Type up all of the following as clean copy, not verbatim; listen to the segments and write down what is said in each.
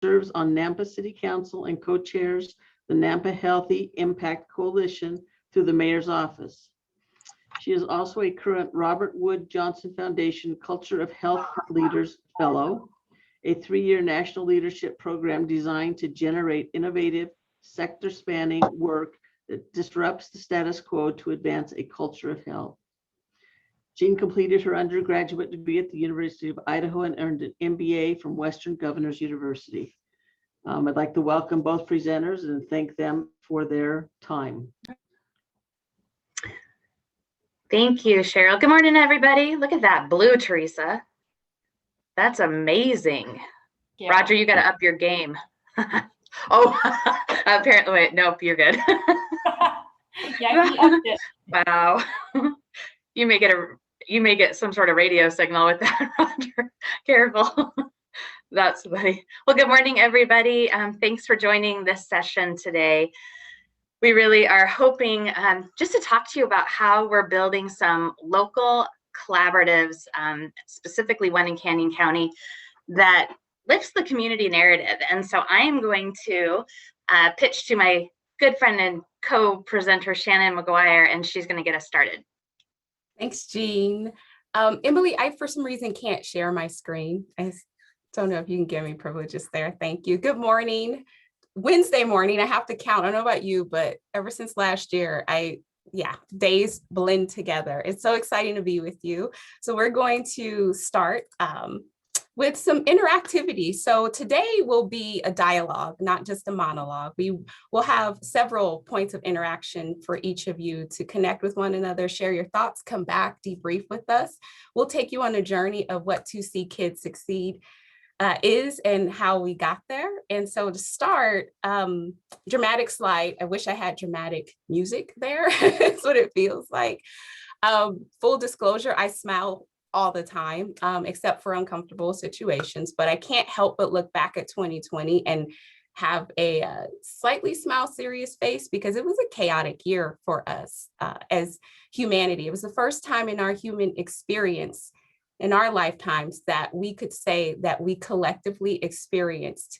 serves on Nampa City Council and co-chairs the Nampa Healthy Impact Coalition through the mayor's office. She is also a current Robert Wood Johnson Foundation Culture of Health Leaders Fellow, a 3-year national leadership program designed to generate innovative, sector-spanning work that disrupts the status quo to advance a culture of health. Jean completed her undergraduate degree at the University of Idaho and earned an MBA from Western Governors University. I'd like to welcome both presenters and thank them for their time. Thank you, Cheryl. Good morning, everybody. Look at that blue, Teresa. That's amazing. Yeah. Roger, you got to up your game. Oh, apparently, wait, nope, you're good. Yeah, he upped it. Wow. You may get some sort of radio signal with that, Roger. Careful. That's funny. Well, good morning, everybody. Thanks for joining this session today. We really are hoping just to talk to you about how we're building some local collaboratives, specifically one in Canyon County, that lifts the community narrative. And so I am going to pitch to my good friend and co-presenter, Shannon McGuire, and she's going to get us started. Thanks, Jean. Emily, I, for some reason, can't share my screen. I don't know if you can give me privileges there. Thank you. Good morning. Wednesday morning, I have to count. I don't know about you, but ever since last year, days blend together. It's so exciting to be with you. So we're going to start with some interactivity. So today will be a dialogue, not just a monologue. We will have several points of interaction for each of you to connect with one another, share your thoughts, come back, debrief with us. We'll take you on a journey of what To See Kids Succeed is and how we got there. And so to start, dramatic slide. I wish I had dramatic music there. That's what it feels like. Full disclosure, I smile all the time, except for uncomfortable situations, but I can't help but look back at 2020 and have a slightly smile serious face because it was a chaotic year for us as humanity. It was the first time in our human experience in our lifetimes that we could say that we collectively experienced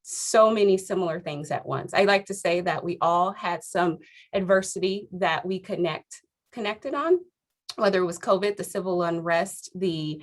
so many similar things at once. I like to say that we all had some adversity that we connected on, whether it was COVID, the civil unrest, the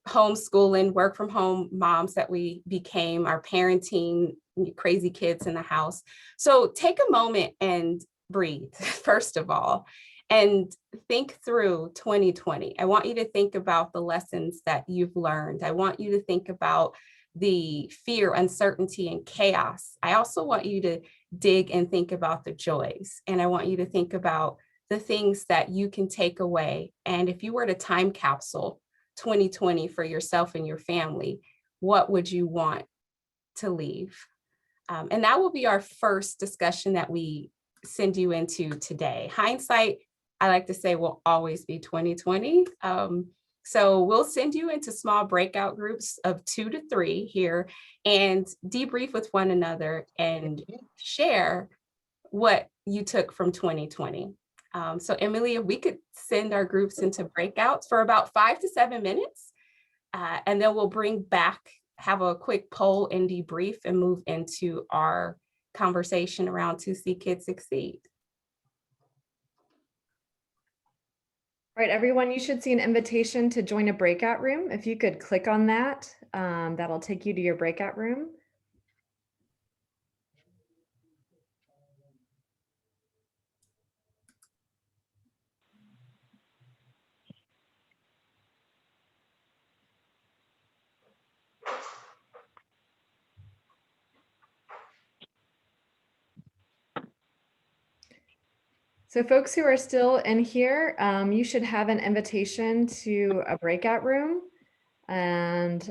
homeschooling, work from home moms that we became, our parenting, crazy kids in the house. So take a moment and breathe, first of all, and think through 2020. I want you to think about the lessons that you've learned. I want you to think about the fear, uncertainty, and chaos. I also want you to dig and think about the joys. And I want you to think about the things that you can take away. And if you were to time capsule 2020 for yourself and your family, what would you want to leave? And that will be our first discussion that we send you into today. Hindsight, I like to say, will always be 2020. So we'll send you into small breakout groups of 2 to 3 here and debrief with one another and share what you took from 2020. So Emily, if we could send our groups into breakouts for about 5 to 7 minutes, and then we'll bring back, have a quick poll and debrief and move into our conversation around To See Kids Succeed. All right, everyone, you should see an invitation to join a breakout room. If you could click on that, that'll take you to your breakout room. So folks who are still in here, you should have an invitation to a breakout room, and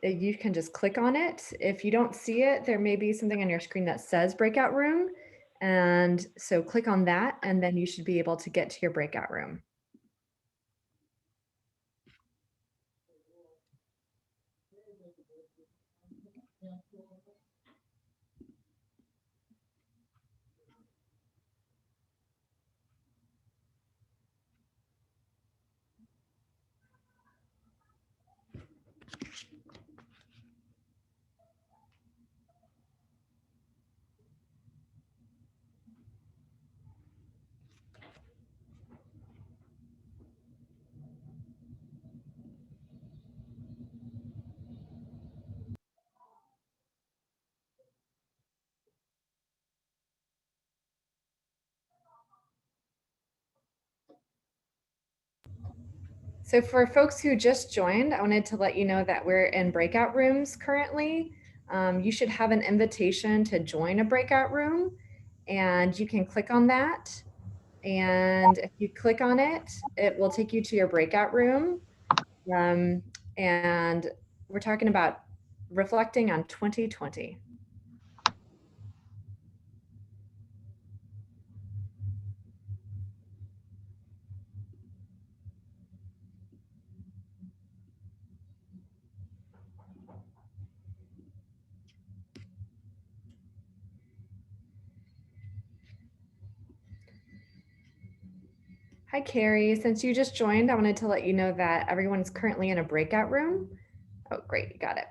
you can just click on it. If you don't see it, there may be something on your screen that says breakout room. And so click on that, and then you should be able to get to your breakout room. So for folks who just joined, I wanted to let you know that we're in breakout rooms currently. You should have an invitation to join a breakout room, and you can click on that. And if you click on it, it will take you to your breakout room. And we're talking about reflecting on 2020. Hi, Carrie. Since you just joined, I wanted to let you know that everyone's currently in a breakout room. Oh, great. You got it.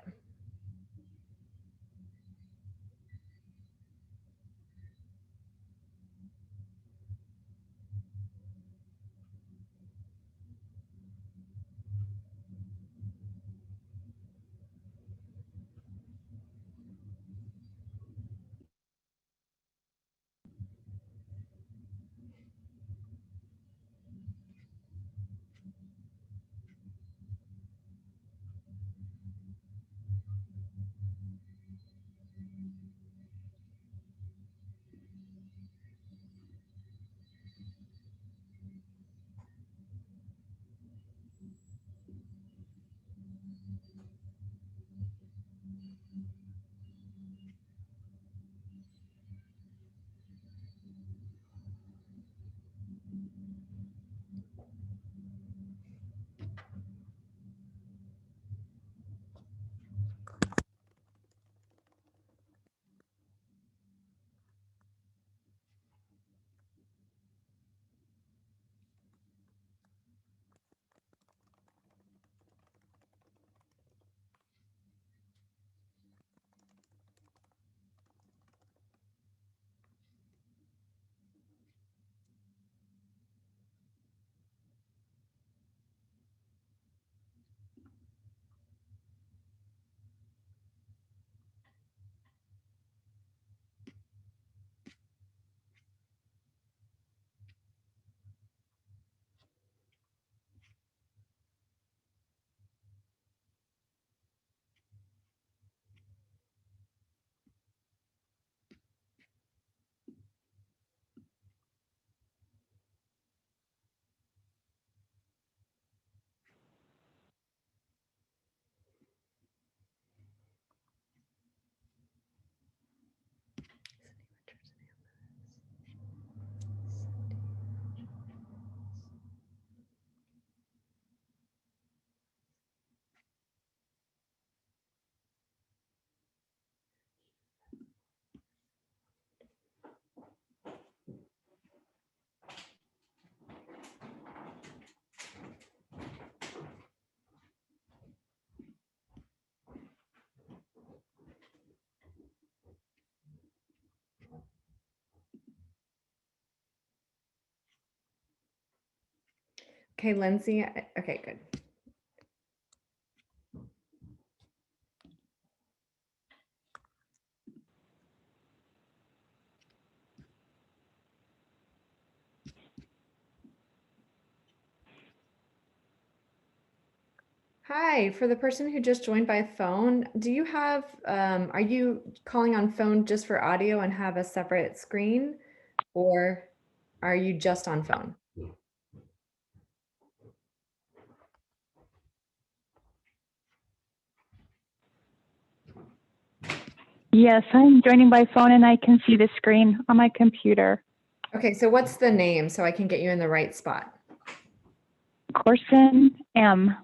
Okay, Lindsay. Okay, good. Hi, for the person who just joined by phone, do you have, are you calling on phone just for audio and have a separate screen, or are you just on phone? Yes, I'm joining by phone and I can see the screen on my computer. Okay, so what's the name so I can get you in the right spot? Corson M.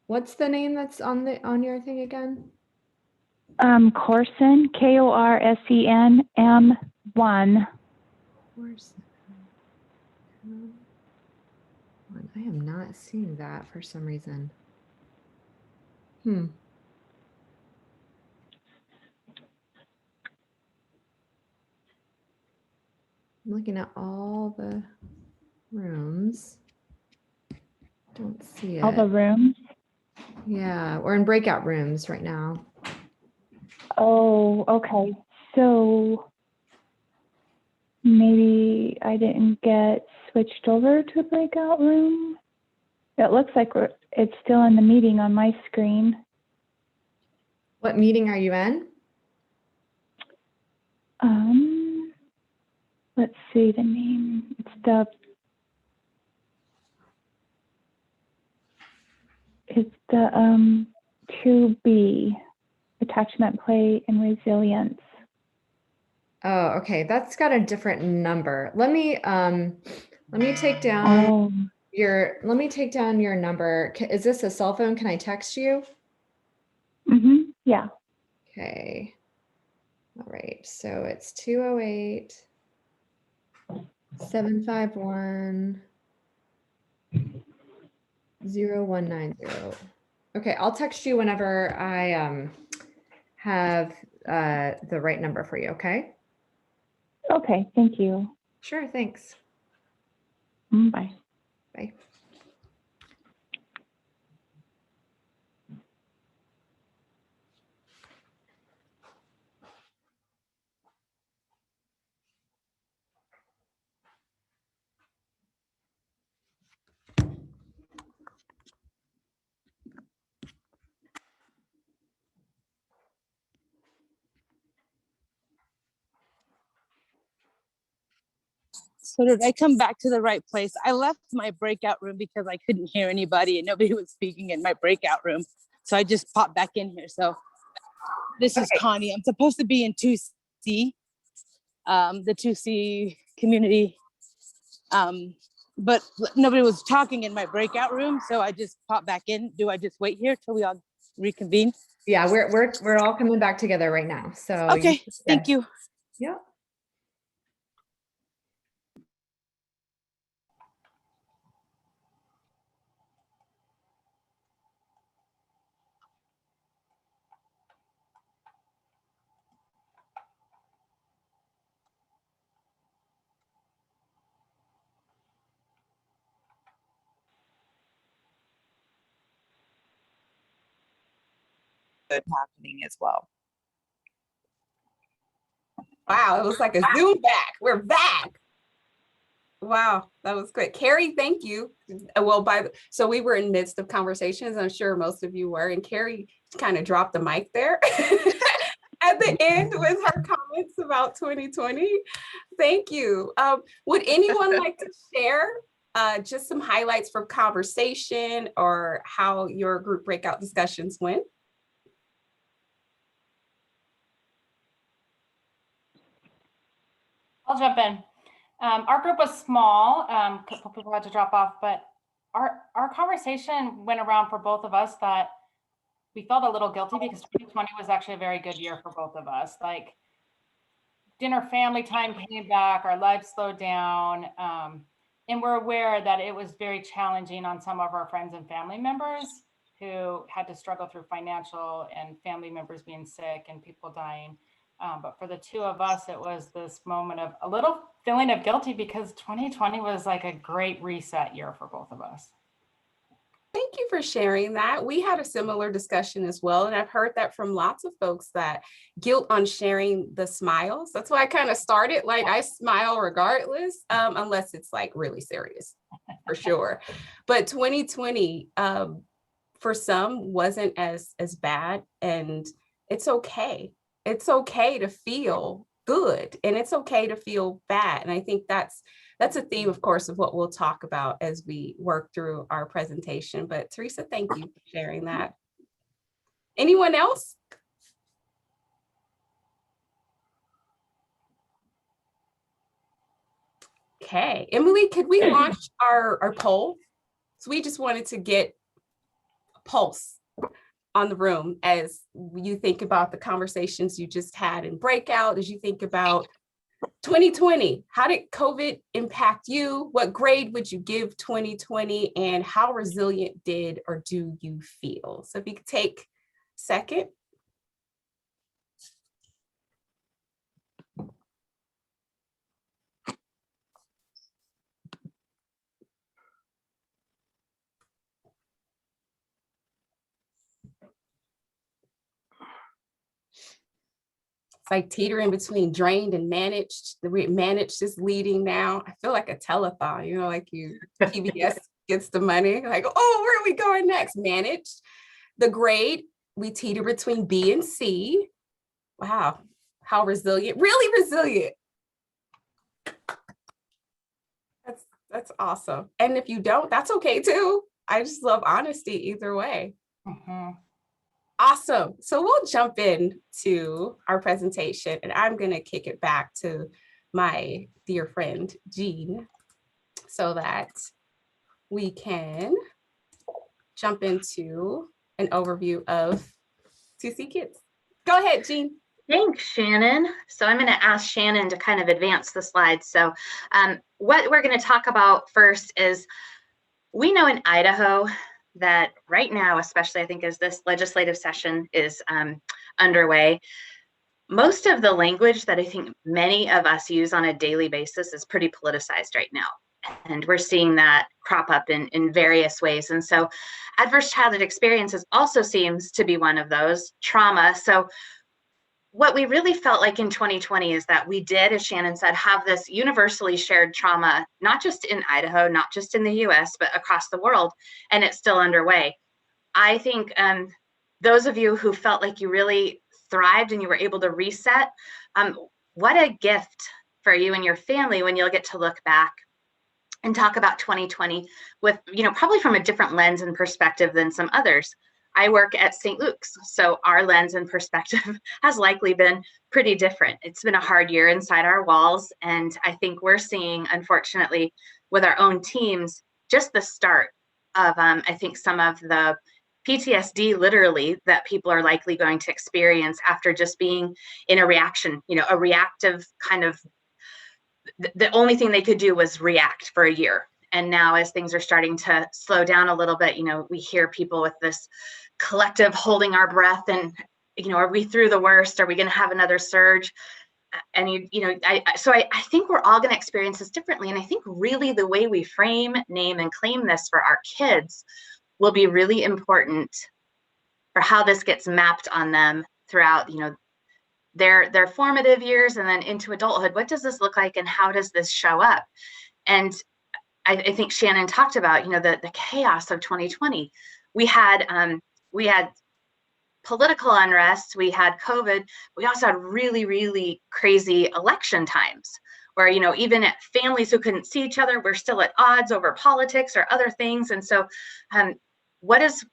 What's the name that's on your thing again? Corson, Korsen M1. I am not seeing that for some reason. I'm looking at all the rooms. Don't see All the it. rooms. Yeah, we're in breakout rooms right now. Oh, okay. So maybe I didn't get switched over to a breakout room. It looks like it's still in the meeting on my screen. What meeting are you in? Let's see the name. It's the 2B, attachment, play, and resilience. Oh, okay. That's got a different number. Let me take down Oh, let me take down your number. Is this a cell phone? Can I text you? yeah. Okay. All right. So it's 208 751 0190. Okay, I'll text you whenever I have the right number for you, okay? Okay, thank you. Sure, thanks. Bye. Bye. So did I come back to the right place? I left my breakout room because I couldn't hear anybody and nobody was speaking in my breakout room. So I just popped back in here. So this is Connie. I'm supposed to be in 2C, the 2C community. But nobody was talking in my breakout room. So I just popped back in. Do I just wait here till we all reconvene? Yeah, we're all coming back together right now. So Okay, thank you. Yeah. happening as well. Wow, it was like a Zoom back. We're back. Wow, that was quick. Carrie, thank you. Well, so we were in midst of conversations. I'm sure most of you were, and Carrie kind of dropped the mic there at the end with her comments about 2020. Thank you. Would anyone like to share just some highlights from conversation or how your group breakout discussions went? I'll jump in. Our group was small, a couple people had to drop off, but our conversation went around for both of us that we felt a little guilty because 2020 was actually a very good year for both of us. Like dinner family time came back, our lives slowed down, and we're aware that it was very challenging on some of our friends and family members who had to struggle through financial and family members being sick and people dying. But for the two of us, it was this moment of a little feeling of guilty because 2020 was like a great reset year for both of us. Thank you for sharing that. We had a similar discussion as well. And I've heard that from lots of folks, that guilt on sharing the smiles. That's why I kind of started, like, I smile regardless, unless it's like really serious, for sure. But 2020, for some, wasn't as bad, and it's okay. It's okay to feel good, and it's okay to feel bad. And I think that's a theme, of course, of what we'll talk about as we work through our presentation. But Teresa, thank you for sharing that. Anyone else? Okay, Emily, could we launch our poll? So we just wanted to get a pulse on the room as you think about the conversations you just had in breakout, as you think about 2020, how did COVID impact you? What grade would you give 2020? And how resilient did or do you feel? So if you could take a second. It's like teetering between drained and managed. The way managed is leading now. I feel like a telethon, you know, like PBS gets the money, like, oh, where are we going next? Managed. The grade, we teeter between B and C. Wow, how resilient, really resilient. That's awesome. And if you don't, that's okay too. I just love honesty either way. Awesome. So we'll jump in to our presentation, and I'm going to kick it back to my dear friend, Jean, so that we can jump into an overview of 2C Kids. Go ahead, Jean. Thanks, Shannon. So I'm going to ask Shannon to kind of advance the slides. So what we're going to talk about first is, we know in Idaho that right now, especially I think as this legislative session is underway, most of the language that I think many of us use on a daily basis is pretty politicized right now. And we're seeing that crop up in various ways. And so adverse childhood experiences also seems to be one of those. Trauma. So what we really felt like in 2020 is that we did, as Shannon said, have this universally shared trauma, not just in Idaho, not just in the US, but across the world, and it's still underway. I think those of you who felt like you really thrived and you were able to reset, what a gift for you and your family when you'll get to look back and talk about 2020 with, probably from a different lens and perspective than some others. I work at St. Luke's, so our lens and perspective has likely been pretty different. It's been a hard year inside our walls, and I think we're seeing, unfortunately, with our own teams, just the start of, I think, some of the PTSD, literally, that people are likely going to experience after just being in a reaction, a reactive kind of, the only thing they could do was react for a year. And now as things are starting to slow down a little bit, we hear people with this collective holding our breath and, are we through the worst? Are we going to have another surge? And, I think we're all going to experience this differently. And I think really the way we frame, name, and claim this for our kids will be really important for how this gets mapped on them throughout, their formative years and then into adulthood. What does this look like and how does this show up? And I think Shannon talked about, the chaos of 2020. We had political unrest, we had COVID, we also had really, really crazy election times where, even at families who couldn't see each other, we're still at odds over politics or other things. And so what is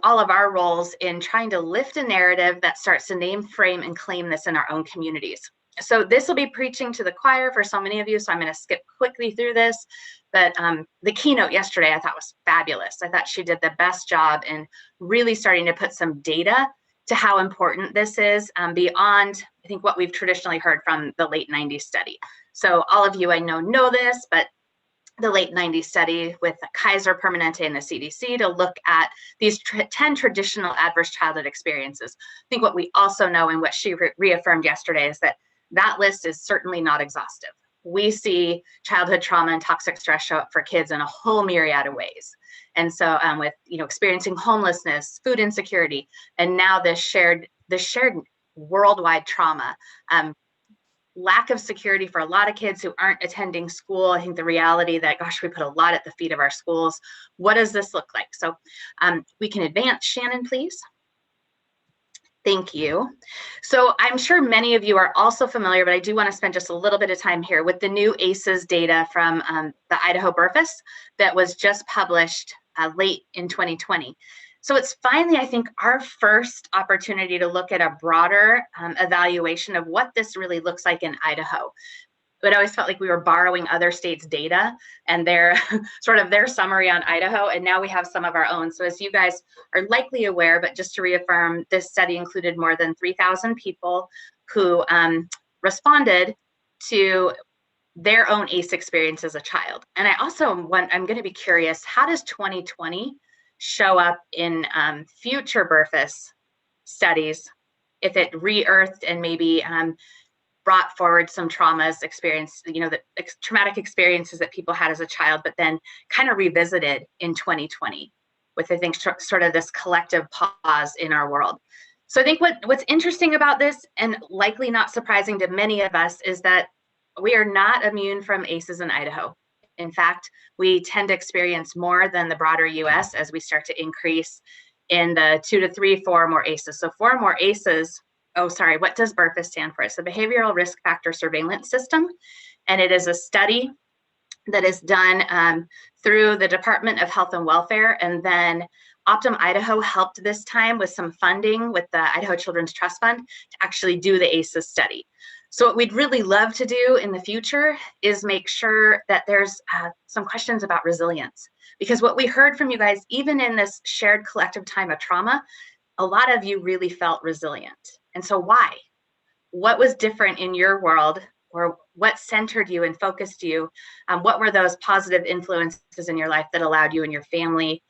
all of our roles in trying to lift a narrative that starts to name, frame, and claim this in our own communities? So this will be preaching to the choir for so many of you, so I'm going to skip quickly through this. But the keynote yesterday I thought was fabulous. I thought she did the best job in really starting to put some data to how important this is beyond, I think, what we've traditionally heard from the late 90s study. So all of you I know this, but the late 90s study with Kaiser Permanente and the CDC to look at these 10 traditional adverse childhood experiences. I think what we also know and what she reaffirmed yesterday is that list is certainly not exhaustive. We see childhood trauma and toxic stress show up for kids in a whole myriad of ways. And so with, experiencing homelessness, food insecurity, and now this shared worldwide trauma, lack of security for a lot of kids who aren't attending school. I think the reality that, gosh, we put a lot at the feet of our schools. What does this look like? So we can advance, Shannon, please. Thank you. So I'm sure many of you are also familiar, but I do want to spend just a little bit of time here with the new ACEs data from the Idaho BRFSS that was just published late in 2020. So it's finally, I think, our first opportunity to look at a broader evaluation of what this really looks like in Idaho. But I always felt like we were borrowing other states' data and their sort of their summary on Idaho, and now we have some of our own. So as you guys are likely aware, but just to reaffirm, this study included more than 3,000 people who responded to their own ACE experience as a child. And I also I'm going to be curious, how does 2020 show up in future BRFSS studies if it re-earthed and maybe brought forward some traumas experienced, the traumatic experiences that people had as a child, but then kind of revisited in 2020 with, I think, sort of this collective pause in our world. So I think what's interesting about this, and likely not surprising to many of us, is that we are not immune from ACEs in Idaho. In fact, we tend to experience more than the broader US as we start to increase in the 2 to 3, 4 or more ACEs. So 4 or more ACEs, what does BRFSS stand for? It's the Behavioral Risk Factor Surveillance System. And it is a study that is done through the Department of Health and Welfare. And then Optum Idaho helped this time with some funding with the Idaho Children's Trust Fund to actually do the ACEs study. So what we'd really love to do in the future is make sure that there's some questions about resilience. Because what we heard from you guys, even in this shared collective time of trauma, a lot of you really felt resilient. And so why? What was different in your world, or what centered you and focused you? What were those positive influences in your life that allowed you and your family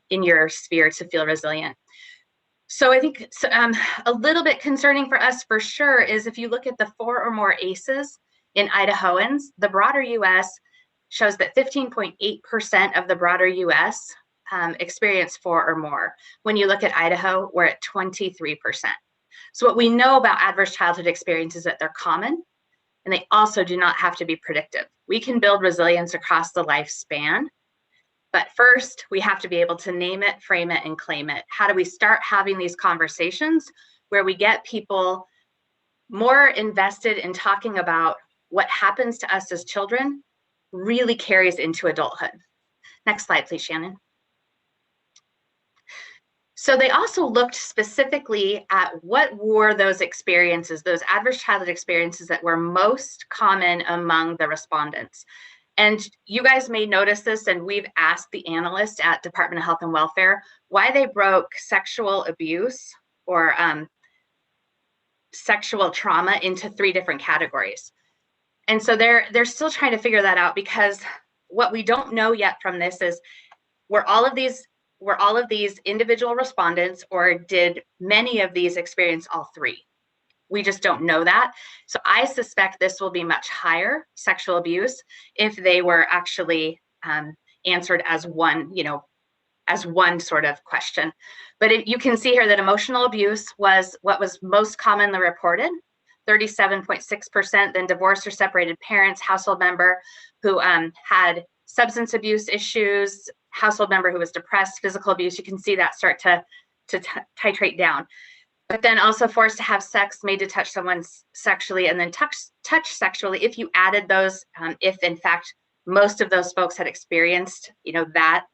in your sphere to feel resilient? So I think a little bit concerning for us for sure is if you look at the 4 or more ACEs in Idahoans, the broader US shows that 15.8% of the broader US experience 4 or more. When you look at Idaho, we're at 23%. So what we know about adverse childhood experiences is that they're common, and they also do not have to be predictive. We can build resilience across the lifespan. But first, we have to be able to name it, frame it, and claim it. How do we start having these conversations where we get people more invested in talking about what happens to us as children really carries into adulthood? Next slide, please, Shannon. So they also looked specifically at what were those experiences, those adverse childhood experiences that were most common among the respondents. And you guys may notice this, and we've asked the analyst at Department of Health and Welfare why they broke sexual abuse or sexual trauma into 3 different categories. And so they're still trying to figure that out, because what we don't know yet from this is were all of these individual respondents, or did many of these experience all 3? We just don't know that. So I suspect this will be much higher, sexual abuse, if they were actually answered as one, as one sort of question. But you can see here that emotional abuse was what was most commonly reported, 37.6%, then divorced or separated parents, household member who had substance abuse issues, household member who was depressed, physical abuse. You can see that start to titrate down. But then also forced to have sex, made to touch someone sexually, and then touch sexually. If you added those, if in fact most of those folks had experienced, that,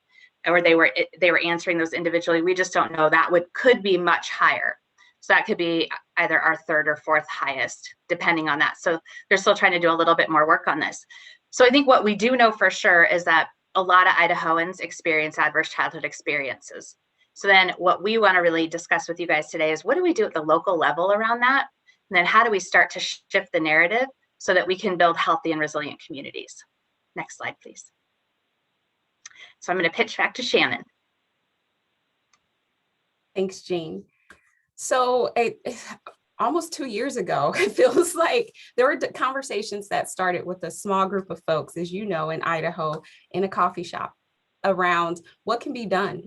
or they were answering those individually, we just don't know. That could be much higher. So that could be either our 3rd or 4th highest, depending on that. So they're still trying to do a little bit more work on this. So I think what we do know for sure is that a lot of Idahoans experience adverse childhood experiences. So then what we want to really discuss with you guys today is what do we do at the local level around that? And then how do we start to shift the narrative so that we can build healthy and resilient communities? Next slide, please. So I'm going to pitch back to Shannon. Thanks, Jean. So almost 2 years ago, it feels like there were conversations that started with a small group of folks, as you know, in Idaho, in a coffee shop, around what can be done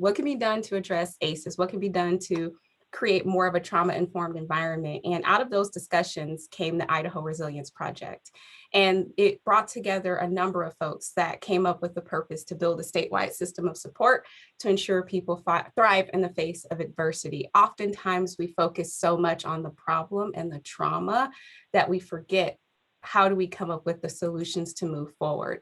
to address ACEs, what can be done to create more of a trauma-informed environment. And out of those discussions came the Idaho Resilience Project. And it brought together a number of folks that came up with the purpose to build a statewide system of support to ensure people thrive in the face of adversity. Oftentimes we focus so much on the problem and the trauma that we forget how do we come up with the solutions to move forward.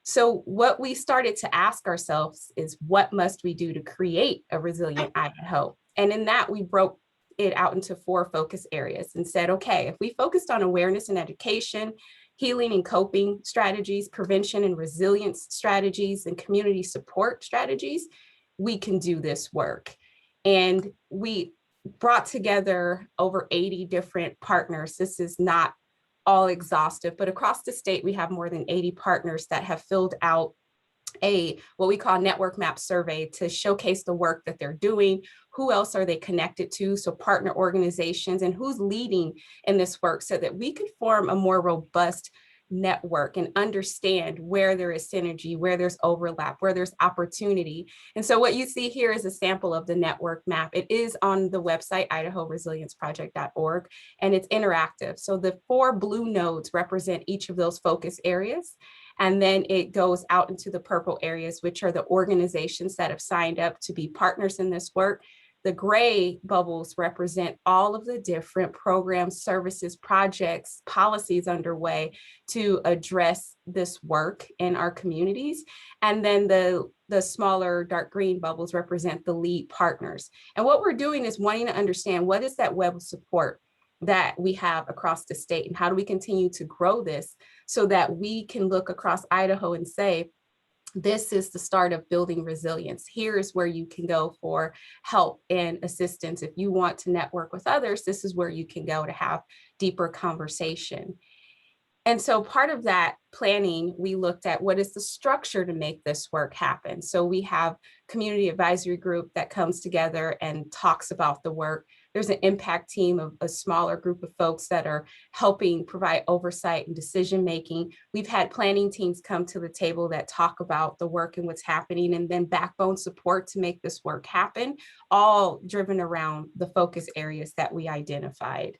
So what we started to ask ourselves is, what must we do to create a resilient Idaho? And in that, we broke it out into 4 focus areas and said, okay, if we focused on awareness and education, healing and coping strategies, prevention and resilience strategies, and community support strategies, we can do this work. And we brought together over 80 different partners. This is not all exhaustive, but across the state, we have more than 80 partners that have filled out what we call network map survey to showcase the work that they're doing. Who else are they connected to? So partner organizations, and who's leading in this work, so that we could form a more robust network and understand where there is synergy, where there's overlap, where there's opportunity. And so what you see here is a sample of the network map. It is on the website, idahoresilienceproject.org, and it's interactive. So the 4 blue nodes represent each of those focus areas. And then it goes out into the purple areas, which are the organizations that have signed up to be partners in this work. The gray bubbles represent all of the different programs, services, projects, policies underway to address this work in our communities. And then the smaller dark green bubbles represent the lead partners. And what we're doing is wanting to understand what is that web of support that we have across the state, and how do we continue to grow this so that we can look across Idaho and say, this is the start of building resilience. Here's where you can go for help and assistance. If you want to network with others, this is where you can go to have deeper conversation. And so part of that planning, we looked at what is the structure to make this work happen. So we have community advisory group that comes together and talks about the work. There's an impact team of a smaller group of folks that are helping provide oversight and decision-making. We've had planning teams come to the table that talk about the work and what's happening, and then backbone support to make this work happen, all driven around the focus areas that we identified.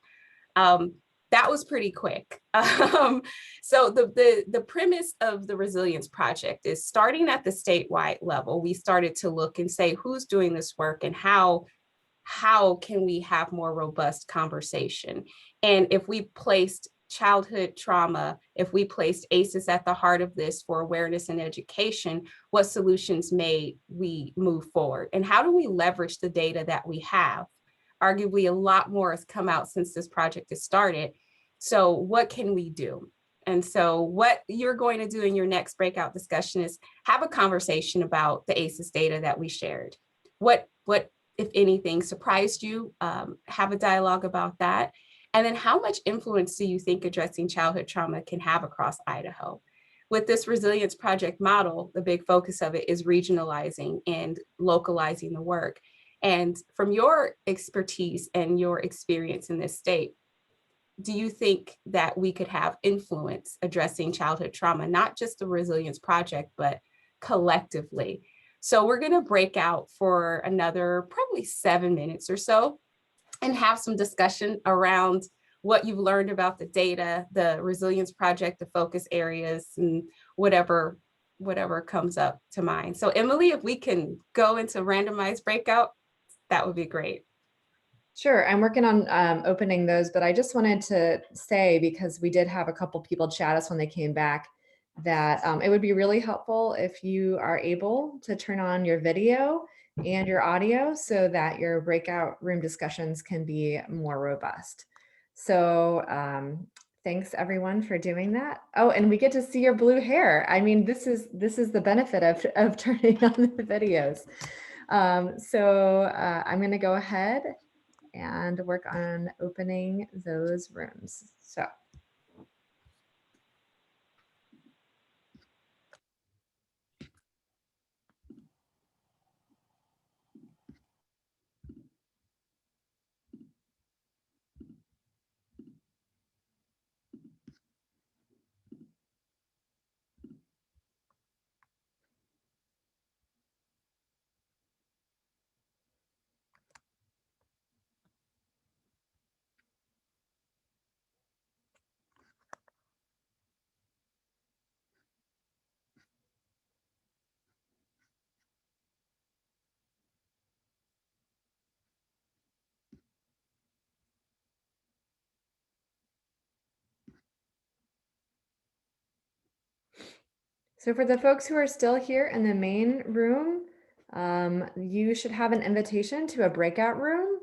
That was pretty quick. So the premise of the Resilience Project is starting at the statewide level. We started to look and say, who's doing this work and how can we have more robust conversation? And if we placed childhood trauma, if we placed ACEs at the heart of this for awareness and education, what solutions may we move forward? And how do we leverage the data that we have? Arguably, a lot more has come out since this project has started. So what can we do? And so what you're going to do in your next breakout discussion is have a conversation about the ACEs data that we shared. What if anything, surprised you? Have a dialogue about that. And then how much influence do you think addressing childhood trauma can have across Idaho? With this Resilience Project model, the big focus of it is regionalizing and localizing the work. And from your expertise and your experience in this state, do you think that we could have influence addressing childhood trauma, not just the Resilience Project, but collectively? So we're going to break out for another probably 7 minutes or so and have some discussion around what you've learned about the data, the Resilience Project, the focus areas, and whatever comes up to mind. So Emily, if we can go into randomized breakout, that would be great. Sure, I'm working on opening those, but I just wanted to say, because we did have a couple people chat us when they came back, that it would be really helpful if you are able to turn on your video and your audio so that your breakout room discussions can be more robust. So thanks everyone for doing that. Oh, and we get to see your blue hair. I mean, this is the benefit of turning on the videos. So I'm going to go ahead and work on opening those rooms. So. So for the folks who are still here in the main room, you should have an invitation to a breakout room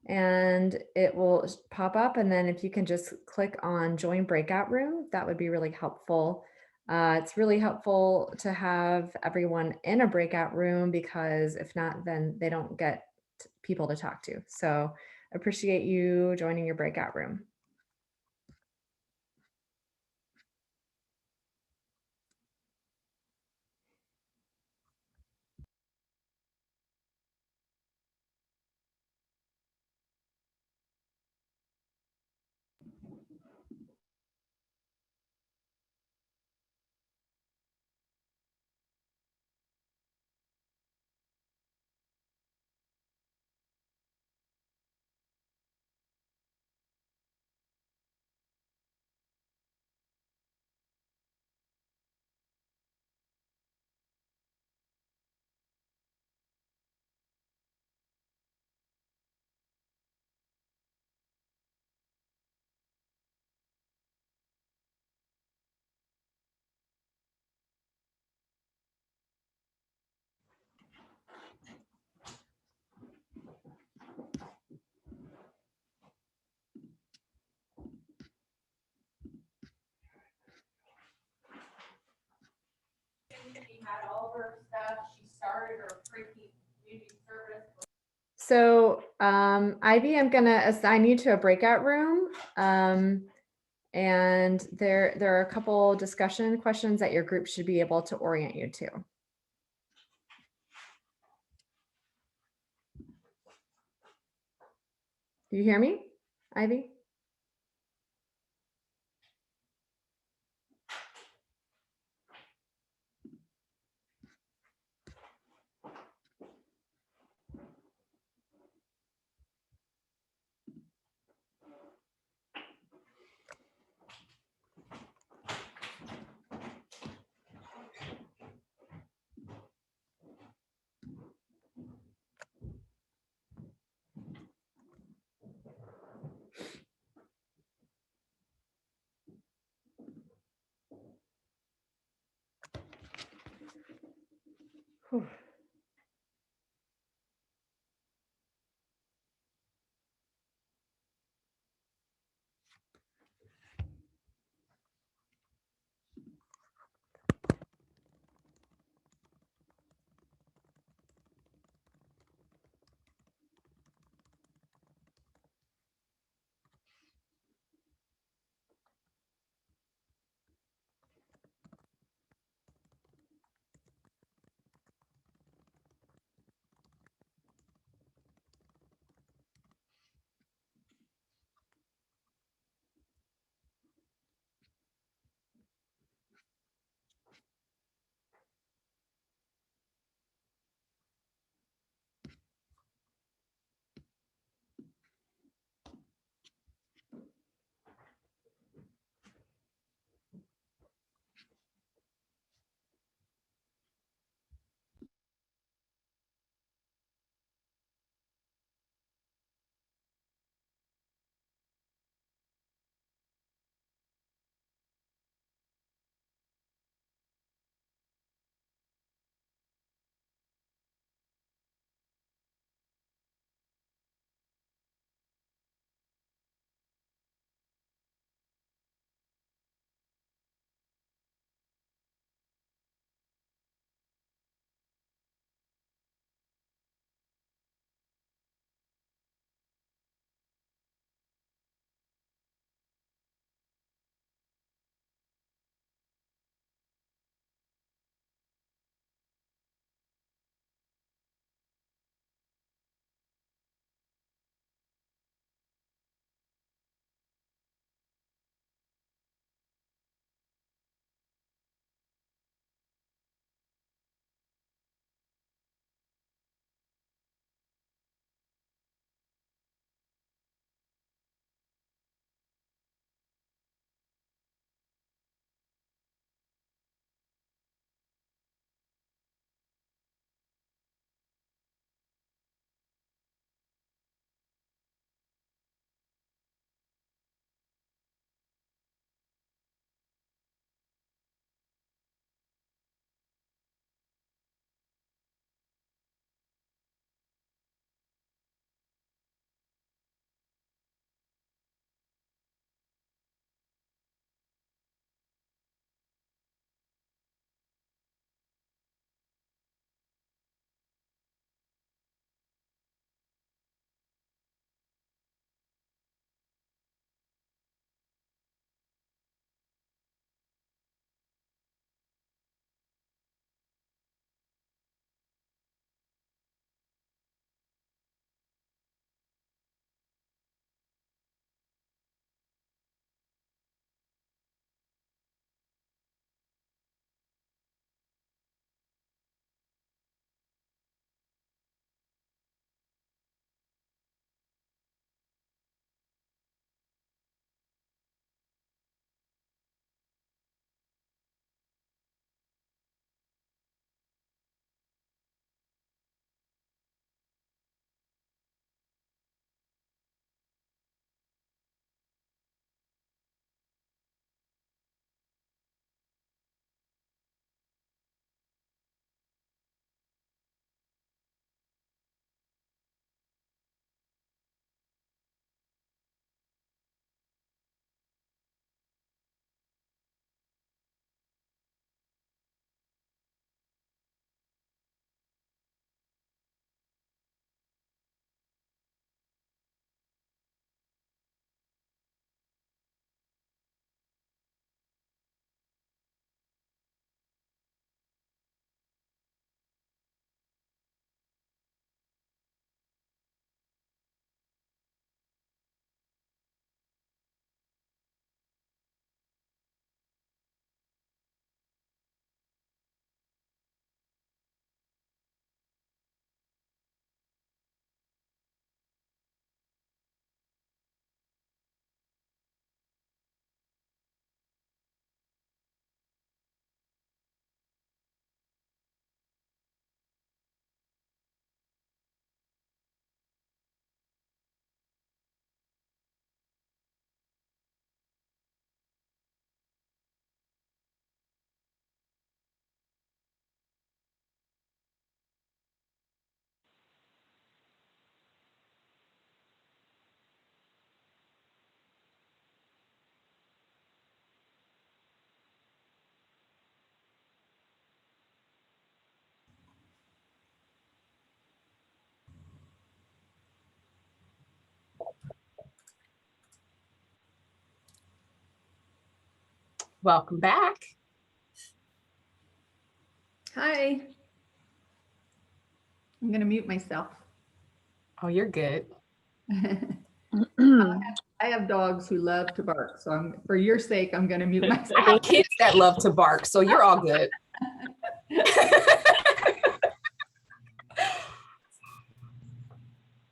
and it will pop up. And then if you can just click on join breakout room, that would be really helpful. It's really helpful to have everyone in a breakout room, because if not, then they don't get people to talk to. So appreciate you joining your breakout room. So Ivy, I'm gonna assign you to a breakout room. And there are a couple discussion questions that your group should be able to orient you to. Do you hear me, Ivy? Welcome back. Hi. I'm going to mute myself. Oh, you're good. I have dogs who love to bark, so for your sake, I'm going to mute myself. I have kids that love to bark, so you're all good.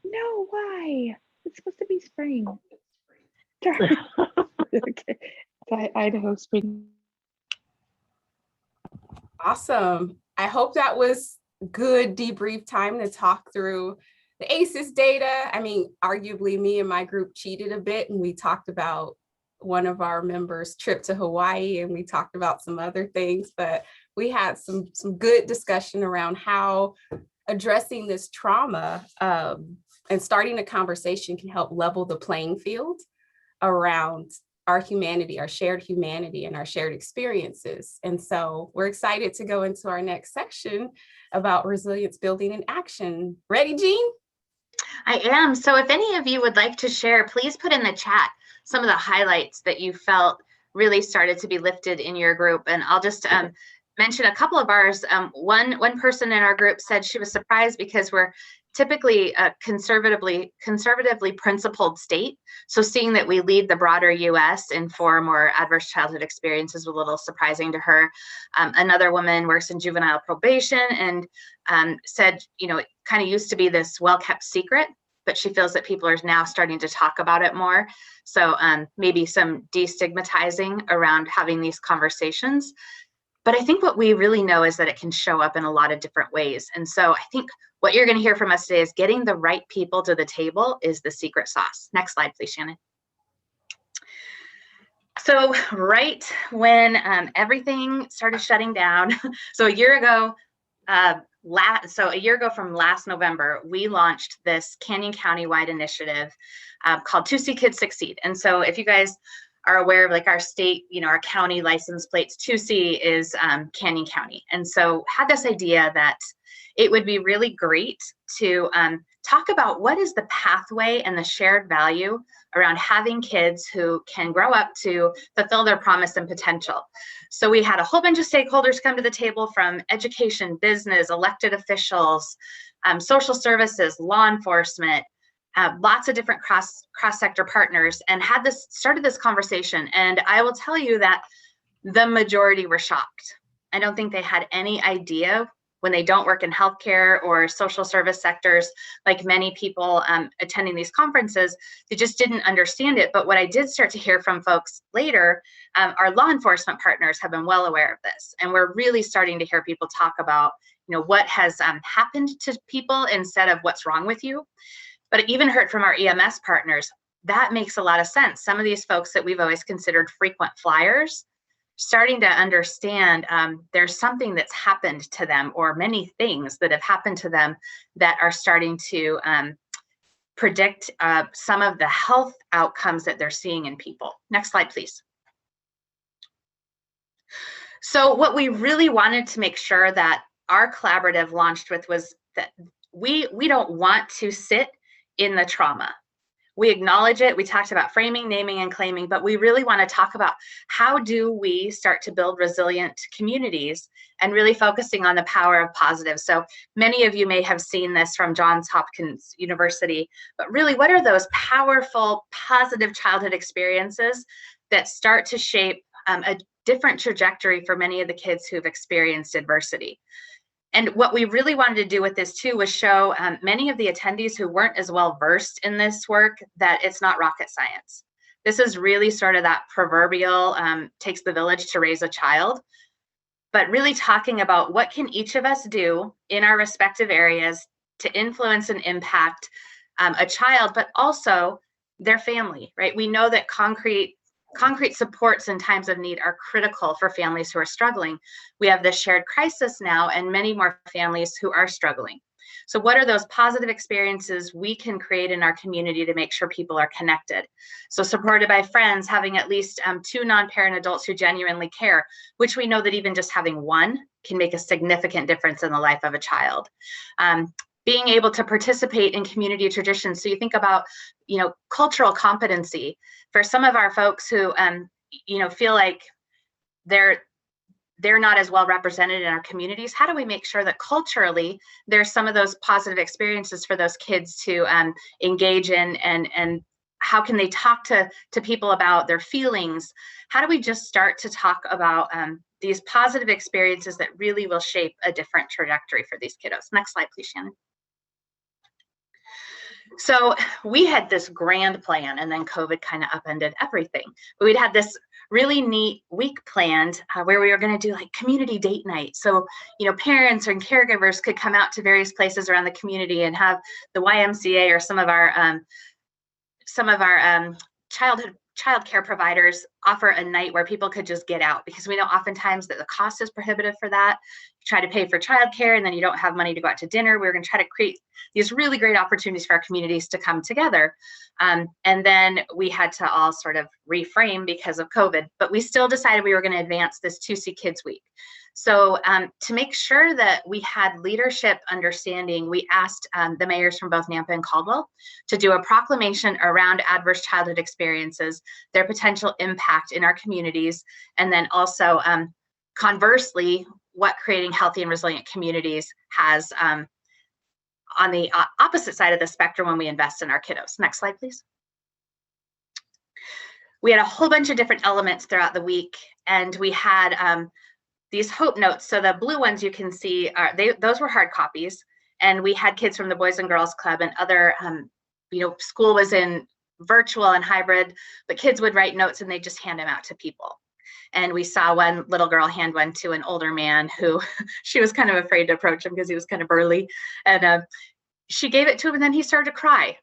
No, why? It's supposed to be spring. Okay. Idaho spring. Awesome. I hope that was good debrief time to talk through the ACEs data. I mean, arguably me and my group cheated a bit, and we talked about one of our members' trip to Hawaii, and we talked about some other things, but we had some good discussion around how addressing this trauma and starting a conversation can help level the playing field around our humanity, our shared humanity, and our shared experiences. And so we're excited to go into our next section about resilience building in action. Ready, Jean? I am. So if any of you would like to share, please put in the chat some of the highlights that you felt really started to be lifted in your group. And I'll just mention a couple of ours. One person in our group said she was surprised because we're typically a conservatively principled state. So seeing that we lead the broader US in form or adverse childhood experiences was a little surprising to her. Another woman works in juvenile probation and said, you know, it kind of used to be this well-kept secret, but she feels that people are now starting to talk about it more. So maybe some destigmatizing around having these conversations. But I think what we really know is that it can show up in a lot of different ways. And so I think what you're going to hear from us today is getting the right people to the table is the secret sauce. Next slide, please, Shannon. So right when everything started shutting down, so a year ago from last November, we launched this Canyon County-wide initiative called To See Kids Succeed. And so if you guys are aware of like our state, you know, our county license plates, 2C is Canyon County. And so had this idea that it would be really great to talk about what is the pathway and the shared value around having kids who can grow up to fulfill their promise and potential. So we had a whole bunch of stakeholders come to the table from education, business, elected officials, social services, law enforcement, lots of different cross-sector partners, and started this conversation. And I will tell you that the majority were shocked. I don't think they had any idea when they don't work in healthcare or social service sectors, like many people attending these conferences, they just didn't understand it. But what I did start to hear from folks later, our law enforcement partners have been well aware of this. And we're really starting to hear people talk about, you know, what has happened to people instead of what's wrong with you. But I even heard from our EMS partners, that makes a lot of sense. Some of these folks that we've always considered frequent flyers, starting to understand there's something that's happened to them, or many things that have happened to them that are starting to predict some of the health outcomes that they're seeing in people. Next slide, please. So what we really wanted to make sure that our collaborative launched with was that we don't want to sit in the trauma. We acknowledge it. We talked about framing, naming, and claiming, but we really want to talk about how do we start to build resilient communities and really focusing on the power of positive. So many of you may have seen this from Johns Hopkins University, but really what are those powerful, positive childhood experiences that start to shape a different trajectory for many of the kids who've experienced adversity? And what we really wanted to do with this too was show many of the attendees who weren't as well versed in this work that it's not rocket science. This is really sort of that proverbial takes the village to raise a child, but really talking about what can each of us do in our respective areas to influence and impact a child, but also their family, right? We know that concrete supports in times of need are critical for families who are struggling. We have this shared crisis now and many more families who are struggling. So what are those positive experiences we can create in our community to make sure people are connected? So supported by friends, having at least 2 non-parent adults who genuinely care, which we know that even just having one can make a significant difference in the life of a child. Being able to participate in community traditions. So you think about, you know, cultural competency for some of our folks who, you know, feel like they're not as well represented in our communities. How do we make sure that culturally there's some of those positive experiences for those kids to engage in, and how can they talk to people about their feelings? How do we just start to talk about these positive experiences that really will shape a different trajectory for these kiddos? Next slide, please, Shannon. So we had this grand plan, and then COVID kind of upended everything. But we'd had this really neat week planned where we were going to do like community date night. So, you know, parents and caregivers could come out to various places around the community and have the YMCA or some of our child care providers offer a night where people could just get out, because we know oftentimes that the cost is prohibitive for that. You try to pay for childcare and then you don't have money to go out to dinner. We're going to try to create these really great opportunities for our communities to come together. And then we had to all sort of reframe because of COVID, but we still decided we were going to advance this 2C Kids Week. So to make sure that we had leadership understanding, we asked the mayors from both Nampa and Caldwell to do a proclamation around adverse childhood experiences, their potential impact in our communities, and then also conversely, what creating healthy and resilient communities has on the opposite side of the spectrum when we invest in our kiddos. Next slide, please. We had a whole bunch of different elements throughout the week, and we had these hope notes. So the blue ones you can see those were hard copies, and we had kids from the Boys and Girls Club and other, school was in virtual and hybrid, but kids would write notes and they just hand them out to people. And we saw one little girl hand one to an older man who she was kind of afraid to approach him because he was kind of burly, and she gave it to him, and then he started to cry.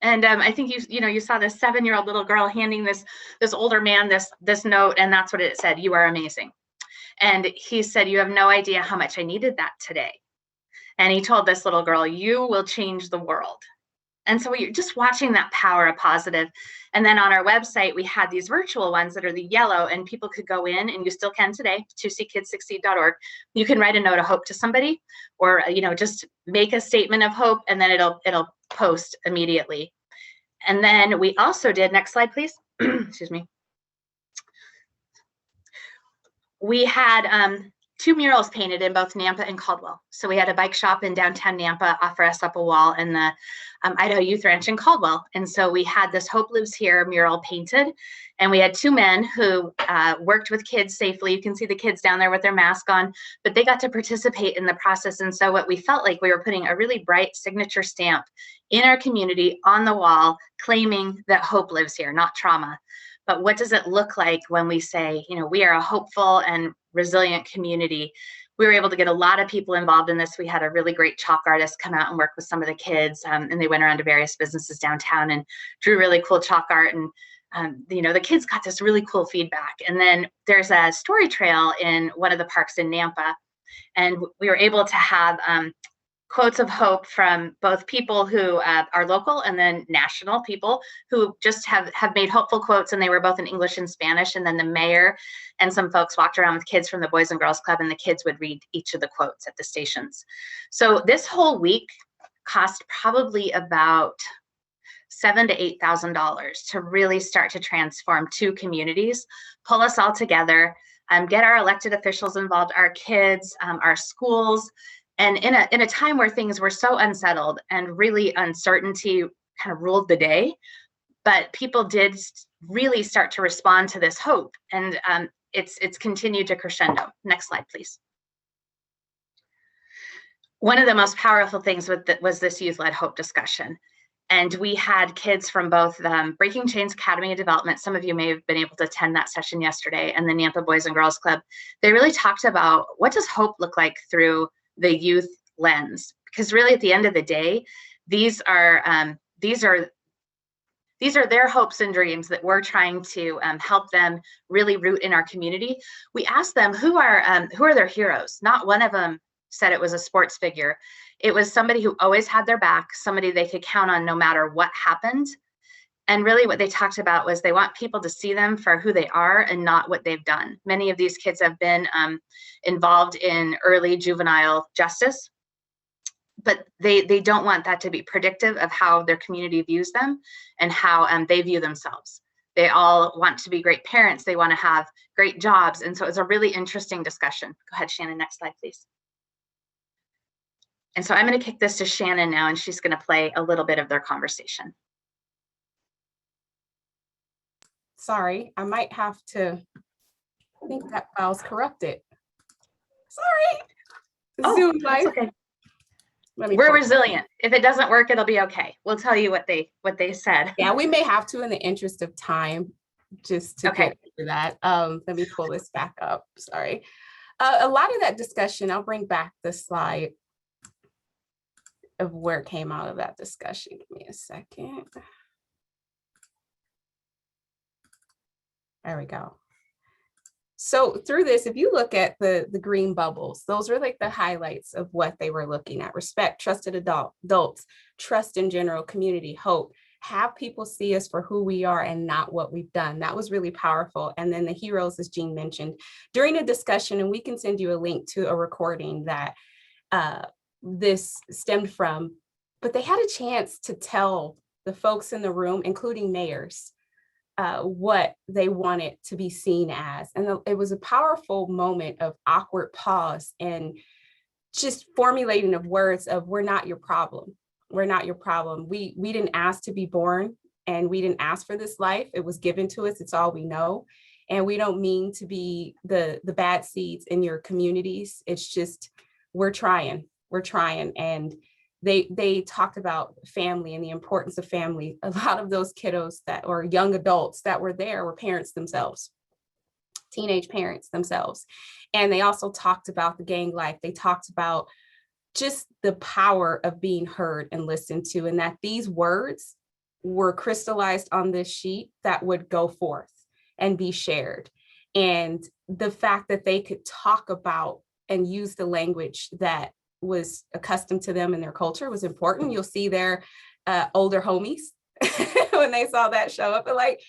And I think you saw this 7-year-old little girl handing this older man this note, and that's what it said: "You are amazing." And he said, "You have no idea how much I needed that today." And he told this little girl, "You will change the world." And so we're just watching that power of positive. And then on our website, we had these virtual ones that are the yellow, and people could go in, and you still can today, 2ckidsucceed.org. You can write a note of hope to somebody, or just make a statement of hope, and then it'll post immediately. And then we also did, next slide, please. Excuse me. We had 2 murals painted in both Nampa and Caldwell. So we had a bike shop in downtown Nampa offer us up a wall in the Idaho Youth Ranch in Caldwell. And so we had this Hope Lives Here mural painted, and we had 2 men who worked with kids safely. You can see the kids down there with their mask on, but they got to participate in the process. And so what we felt like we were putting a really bright signature stamp in our community on the wall, claiming that hope lives here, not trauma. But what does it look like when we say, we are a hopeful and resilient community? We were able to get a lot of people involved in this. We had a really great chalk artist come out and work with some of the kids, and they went around to various businesses downtown and drew really cool chalk art. And the kids got this really cool feedback. And then there's a story trail in one of the parks in Nampa, and we were able to have quotes of hope from both people who are local and then national people who just have made hopeful quotes, and they were both in English and Spanish. And then the mayor and some folks walked around with kids from the Boys and Girls Club, and the kids would read each of the quotes at the stations. So this whole week cost probably about $7,000 to $8,000 to really start to transform 2 communities, pull us all together, get our elected officials involved, our kids, our schools. And in a time where things were so unsettled and really uncertainty kind of ruled the day, but people did really start to respond to this hope, and it's continued to crescendo. Next slide, please. One of the most powerful things was this youth-led hope discussion. And we had kids from both Breaking Chains Academy of Development. Some of you may have been able to attend that session yesterday, and the Nampa Boys and Girls Club. They really talked about what does hope look like through the youth lens, because really at the end of the day, these are their hopes and dreams that we're trying to help them really root in our community. We asked them who are their heroes. Not one of them said it was a sports figure. It was somebody who always had their back, somebody they could count on no matter what happened. And really what they talked about was they want people to see them for who they are and not what they've done. Many of these kids have been involved in early juvenile justice, but they don't want that to be predictive of how their community views them and how they view themselves. They all want to be great parents. They want to have great jobs. And so it's a really interesting discussion. Go ahead, Shannon, next slide, please. And so I'm going to kick this to Shannon now, and she's going to play a little bit of their conversation. Sorry, I might have to, I think that file's corrupted. Sorry. Oh, Zoom that's life. okay. Let me We're pull- resilient. If it doesn't work, it'll be okay. We'll tell you what they said. Yeah, we may have to in the interest of time, just to Okay. get to that. Let me pull this back up. Sorry. A lot of that discussion, I'll bring back the slide of where it came out of that discussion. Give me a second. There we go. So through this, if you look at the green bubbles, those are like the highlights of what they were looking at: respect, trusted adults, trust in general, community, hope, have people see us for who we are and not what we've done. That was really powerful. And then the heroes, as Jean mentioned, during a discussion, and we can send you a link to a recording that this stemmed from, but they had a chance to tell the folks in the room, including mayors, what they wanted to be seen as. And it was a powerful moment of awkward pause and just formulating of words of, we're not your problem. We're not your problem. We didn't ask to be born, and we didn't ask for this life. It was given to us. It's all we know. And we don't mean to be the bad seeds in your communities. It's just, we're trying. And they talked about family and the importance of family. A lot of those kiddos or young adults that were there were parents themselves, teenage parents themselves. And they also talked about the gang life. They talked about just the power of being heard and listened to, and that these words were crystallized on this sheet that would go forth and be shared. And the fact that they could talk about and use the language that was accustomed to them in their culture was important. You'll see their older homies when they saw that show up, and like,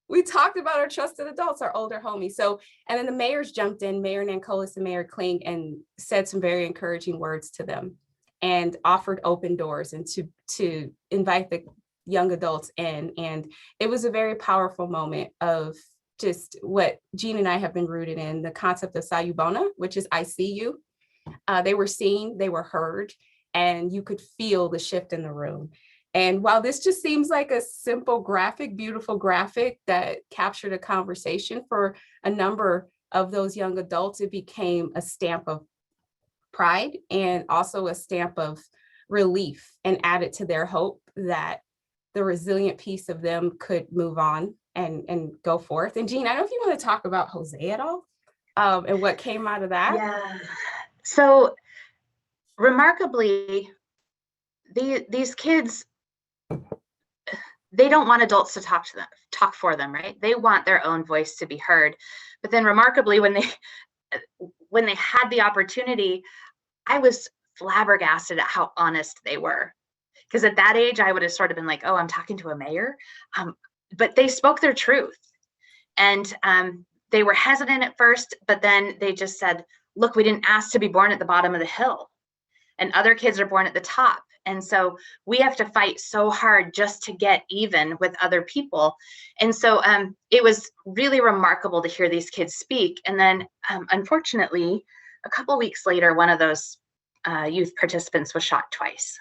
we talked about our trusted adults, our older homies. So, and then the mayors jumped in, Mayor Nancolis and Mayor Kling, and said some very encouraging words to them and offered open doors and to invite the young adults in. And it was a very powerful moment of just what Jean and I have been rooted in, the concept of Sayubona, which is I see you. They were seen, they were heard, and you could feel the shift in the room. And while this just seems like a simple graphic, beautiful graphic that captured a conversation for a number of those young adults, it became a stamp of pride and also a stamp of relief, and added to their hope that the resilient piece of them could move on and go forth. And Jean, I don't know if you want to talk about Jose at all, and what came out of that. Yeah. So remarkably, these kids, they don't want adults to talk for them, right? They want their own voice to be heard. But then remarkably, when they had the opportunity, I was flabbergasted at how honest they were. Because at that age, I would have sort of been like, oh, I'm talking to a mayor. But they spoke their truth. And they were hesitant at first, but then they just said, look, we didn't ask to be born at the bottom of the hill, and other kids are born at the top. And so we have to fight so hard just to get even with other people. And so it was really remarkable to hear these kids speak. And then unfortunately, a couple weeks later, one of those youth participants was shot twice.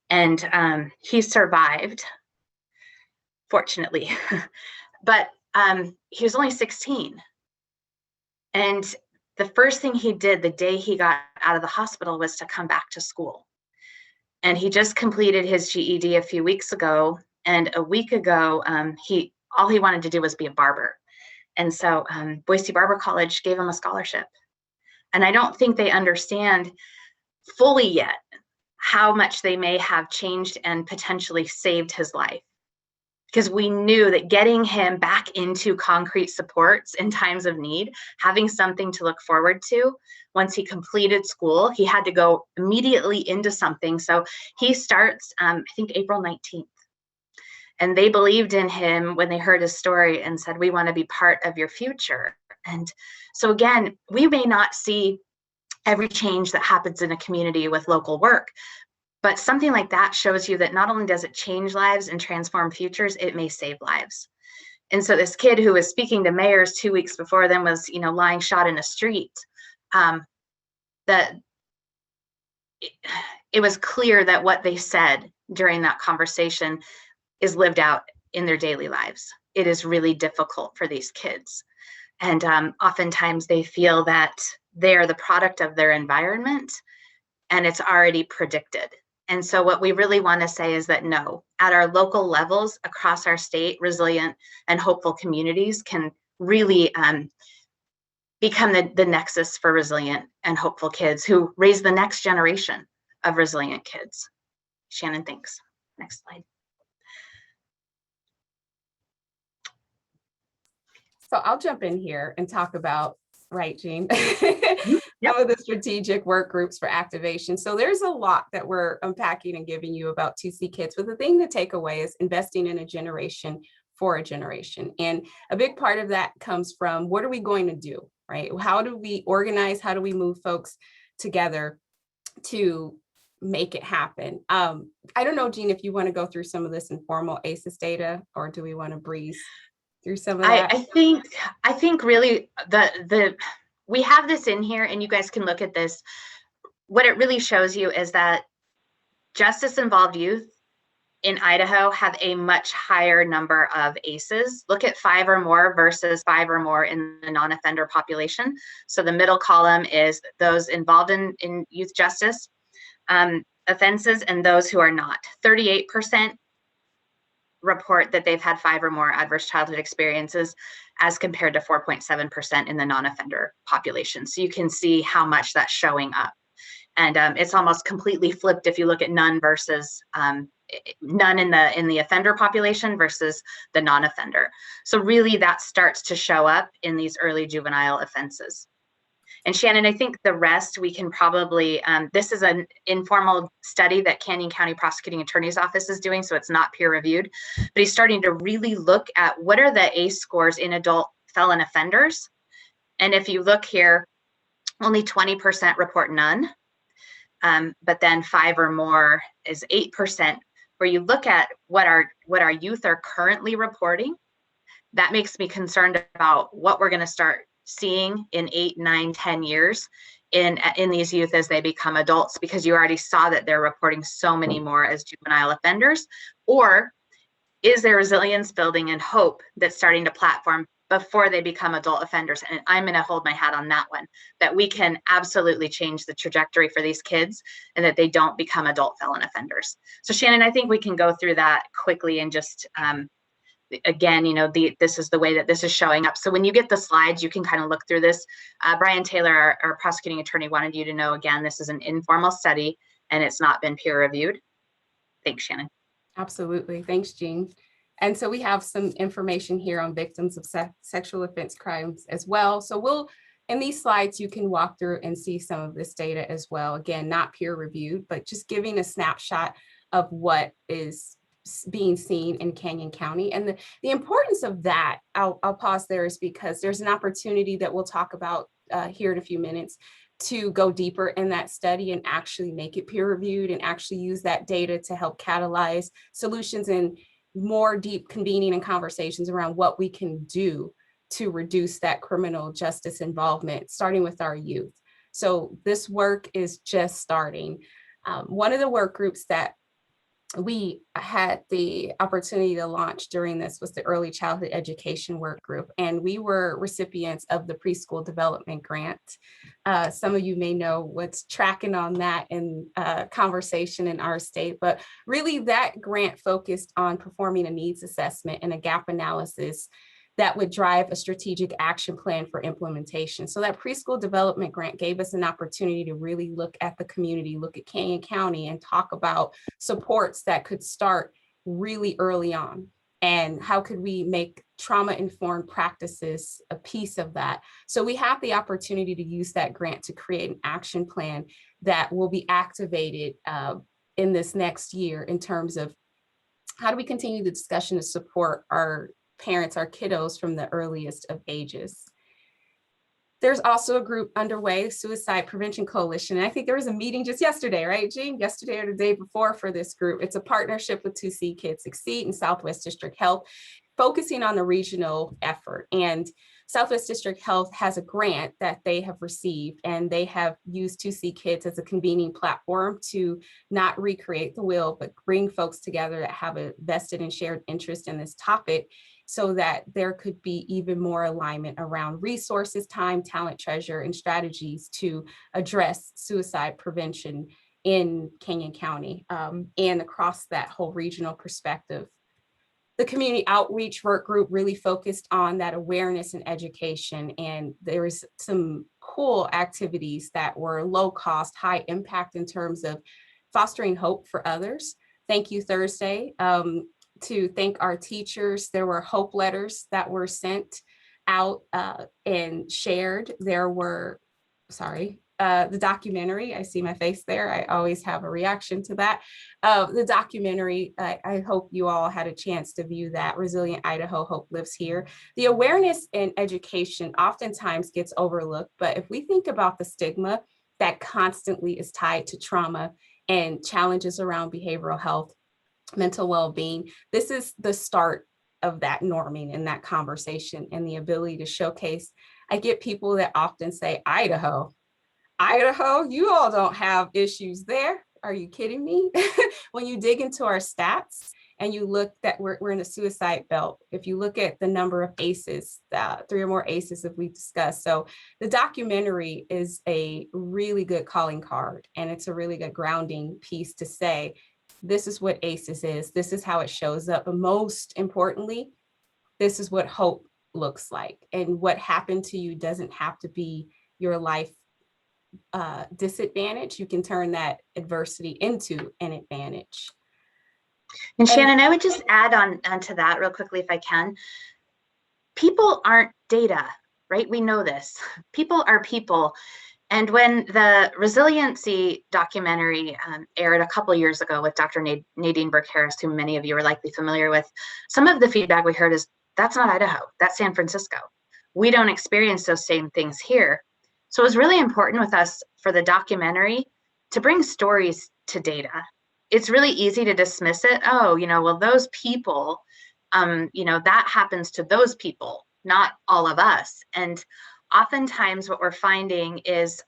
And he survived, fortunately, but he was only 16. And the first thing he did the day he got out of the hospital was to come back to school. And he just completed his GED a few weeks ago. And a week ago, all he wanted to do was be a barber. And so Boise Barber College gave him a scholarship. And I don't think they understand fully yet how much they may have changed and potentially saved his life. Because we knew that getting him back into concrete supports in times of need, having something to look forward to, once he completed school, he had to go immediately into something. So he starts, I think, April 19th. And they believed in him when they heard his story and said, we want to be part of your future. And so again, we may not see every change that happens in a community with local work, but something like that shows you that not only does it change lives and transform futures, it may save lives. And so this kid who was speaking to mayors 2 weeks before then was, you know, lying shot in a street. That it was clear that what they said during that conversation is lived out in their daily lives. It is really difficult for these kids. And oftentimes they feel that they are the product of their environment and it's already predicted. And so what we really want to say is that no, at our local levels across our state, resilient and hopeful communities can really become the nexus for resilient and hopeful kids who raise the next generation of resilient kids. Shannon, thanks. Next slide. So I'll jump in here and talk about, right, Jean, some of the strategic work groups for activation. So there's a lot that we're unpacking and giving you about 2C Kids, but the thing to take away is investing in a generation for a generation. And a big part of that comes from, what are we going to do, right? How do we organize? How do we move folks together to make it happen? I don't know, Jean, if you want to go through some of this informal ACEs data, or do we want to breeze through some of that? I think really we have this in here, and you guys can look at this. What it really shows you is that justice involved youth in Idaho have a much higher number of ACEs. Look at 5 or more versus 5 or more in the non-offender population. So the middle column is those involved in youth justice offenses and those who are not. 38% report that they've had 5 or more adverse childhood experiences, as compared to 4.7% in the non-offender population. So you can see how much that's showing up. And it's almost completely flipped if you look at none versus none in the offender population versus the non-offender. So really that starts to show up in these early juvenile offenses. And Shannon, I think the rest we can probably, this is an informal study that Canyon County Prosecuting Attorney's Office is doing, so it's not peer reviewed, but he's starting to really look at what are the ACE scores in adult felon offenders. And if you look here, only 20% report none, but then 5 or more is 8%. Where you look at what our youth are currently reporting, that makes me concerned about what we're going to start seeing in 8, 9, 10 years in these youth as they become adults, because you already saw that they're reporting so many more as juvenile offenders. Or is there resilience building and hope that's starting to platform before they become adult offenders? And I'm going to hold my hat on that one, that we can absolutely change the trajectory for these kids and that they don't become adult felon offenders. So Shannon, I think we can go through that quickly and just again, you know, this is the way that this is showing up. So when you get the slides, you can kind of look through this. Brian Taylor, our prosecuting attorney, wanted you to know, again, this is an informal study and it's not been peer reviewed. Thanks, Shannon. Absolutely. Thanks, Jean. And so we have some information here on victims of sexual offense crimes as well. So in these slides, you can walk through and see some of this data as well. Again, not peer reviewed, but just giving a snapshot of what is being seen in Canyon County. And the importance of that, I'll pause there, is because there's an opportunity that we'll talk about here in a few minutes to go deeper in that study and actually make it peer reviewed and actually use that data to help catalyze solutions and more deep convening and conversations around what we can do to reduce that criminal justice involvement, starting with our youth. So this work is just starting. One of the work groups that we had the opportunity to launch during this was the Early Childhood Education Work Group, and we were recipients of the Preschool Development Grant. Some of you may know what's tracking on that in conversation in our state, but really that grant focused on performing a needs assessment and a gap analysis that would drive a strategic action plan for implementation. So that preschool development grant gave us an opportunity to really look at the community, look at Canyon County, and talk about supports that could start really early on. And how could we make trauma-informed practices a piece of that? So we have the opportunity to use that grant to create an action plan that will be activated in this next year in terms of how do we continue the discussion to support our parents, our kiddos from the earliest of ages. There's also a group underway, Suicide Prevention Coalition. And I think there was a meeting just yesterday, right, Jean? Yesterday or the day before for this group. It's a partnership with 2C Kids Succeed and Southwest District Health. focusing on the regional effort. And Southwest District Health has a grant that they have received, and they have used 2C Kids as a convening platform to not recreate the wheel, but bring folks together that have a vested and shared interest in this topic, so that there could be even more alignment around resources, time, talent, treasure, and strategies to address suicide prevention in Canyon County and across that whole regional perspective. The community outreach work group really focused on that awareness and education, and there was some cool activities that were low cost, high impact in terms of fostering hope for others. Thank You Thursday, to thank our teachers. There were hope letters that were sent out and shared. There were, the documentary, I see my face there. I always have a reaction to that. The documentary, I hope you all had a chance to view that. Resilient Idaho, Hope Lives Here. The awareness and education oftentimes gets overlooked, but if we think about the stigma that constantly is tied to trauma and challenges around behavioral health, mental well-being, this is the start of that norming and that conversation and the ability to showcase. I get people that often say, Idaho, you all don't have issues there. Are you kidding me? When you dig into our stats and you look that we're in a suicide belt, if you look at the number of ACEs, 3 or more ACEs that we discussed. So the documentary is a really good calling card, and it's a really good grounding piece to say, this is what ACEs is, this is how it shows up. But most importantly, this is what hope looks like. And what happened to you doesn't have to be your life disadvantage. You can turn that adversity into an advantage. And Shannon, I would just add onto that real quickly, if I can. People aren't data, right? We know this. People are people. And when the resiliency documentary aired a couple years ago with Dr. Nadine Burke-Harris, who many of you are likely familiar with, some of the feedback we heard is, that's not Idaho, that's San Francisco. We don't experience those same things here. So it was really important with us for the documentary to bring stories to data. It's really easy to dismiss it. Oh, well, those people, that happens to those people, not all of us. And oftentimes what we're finding is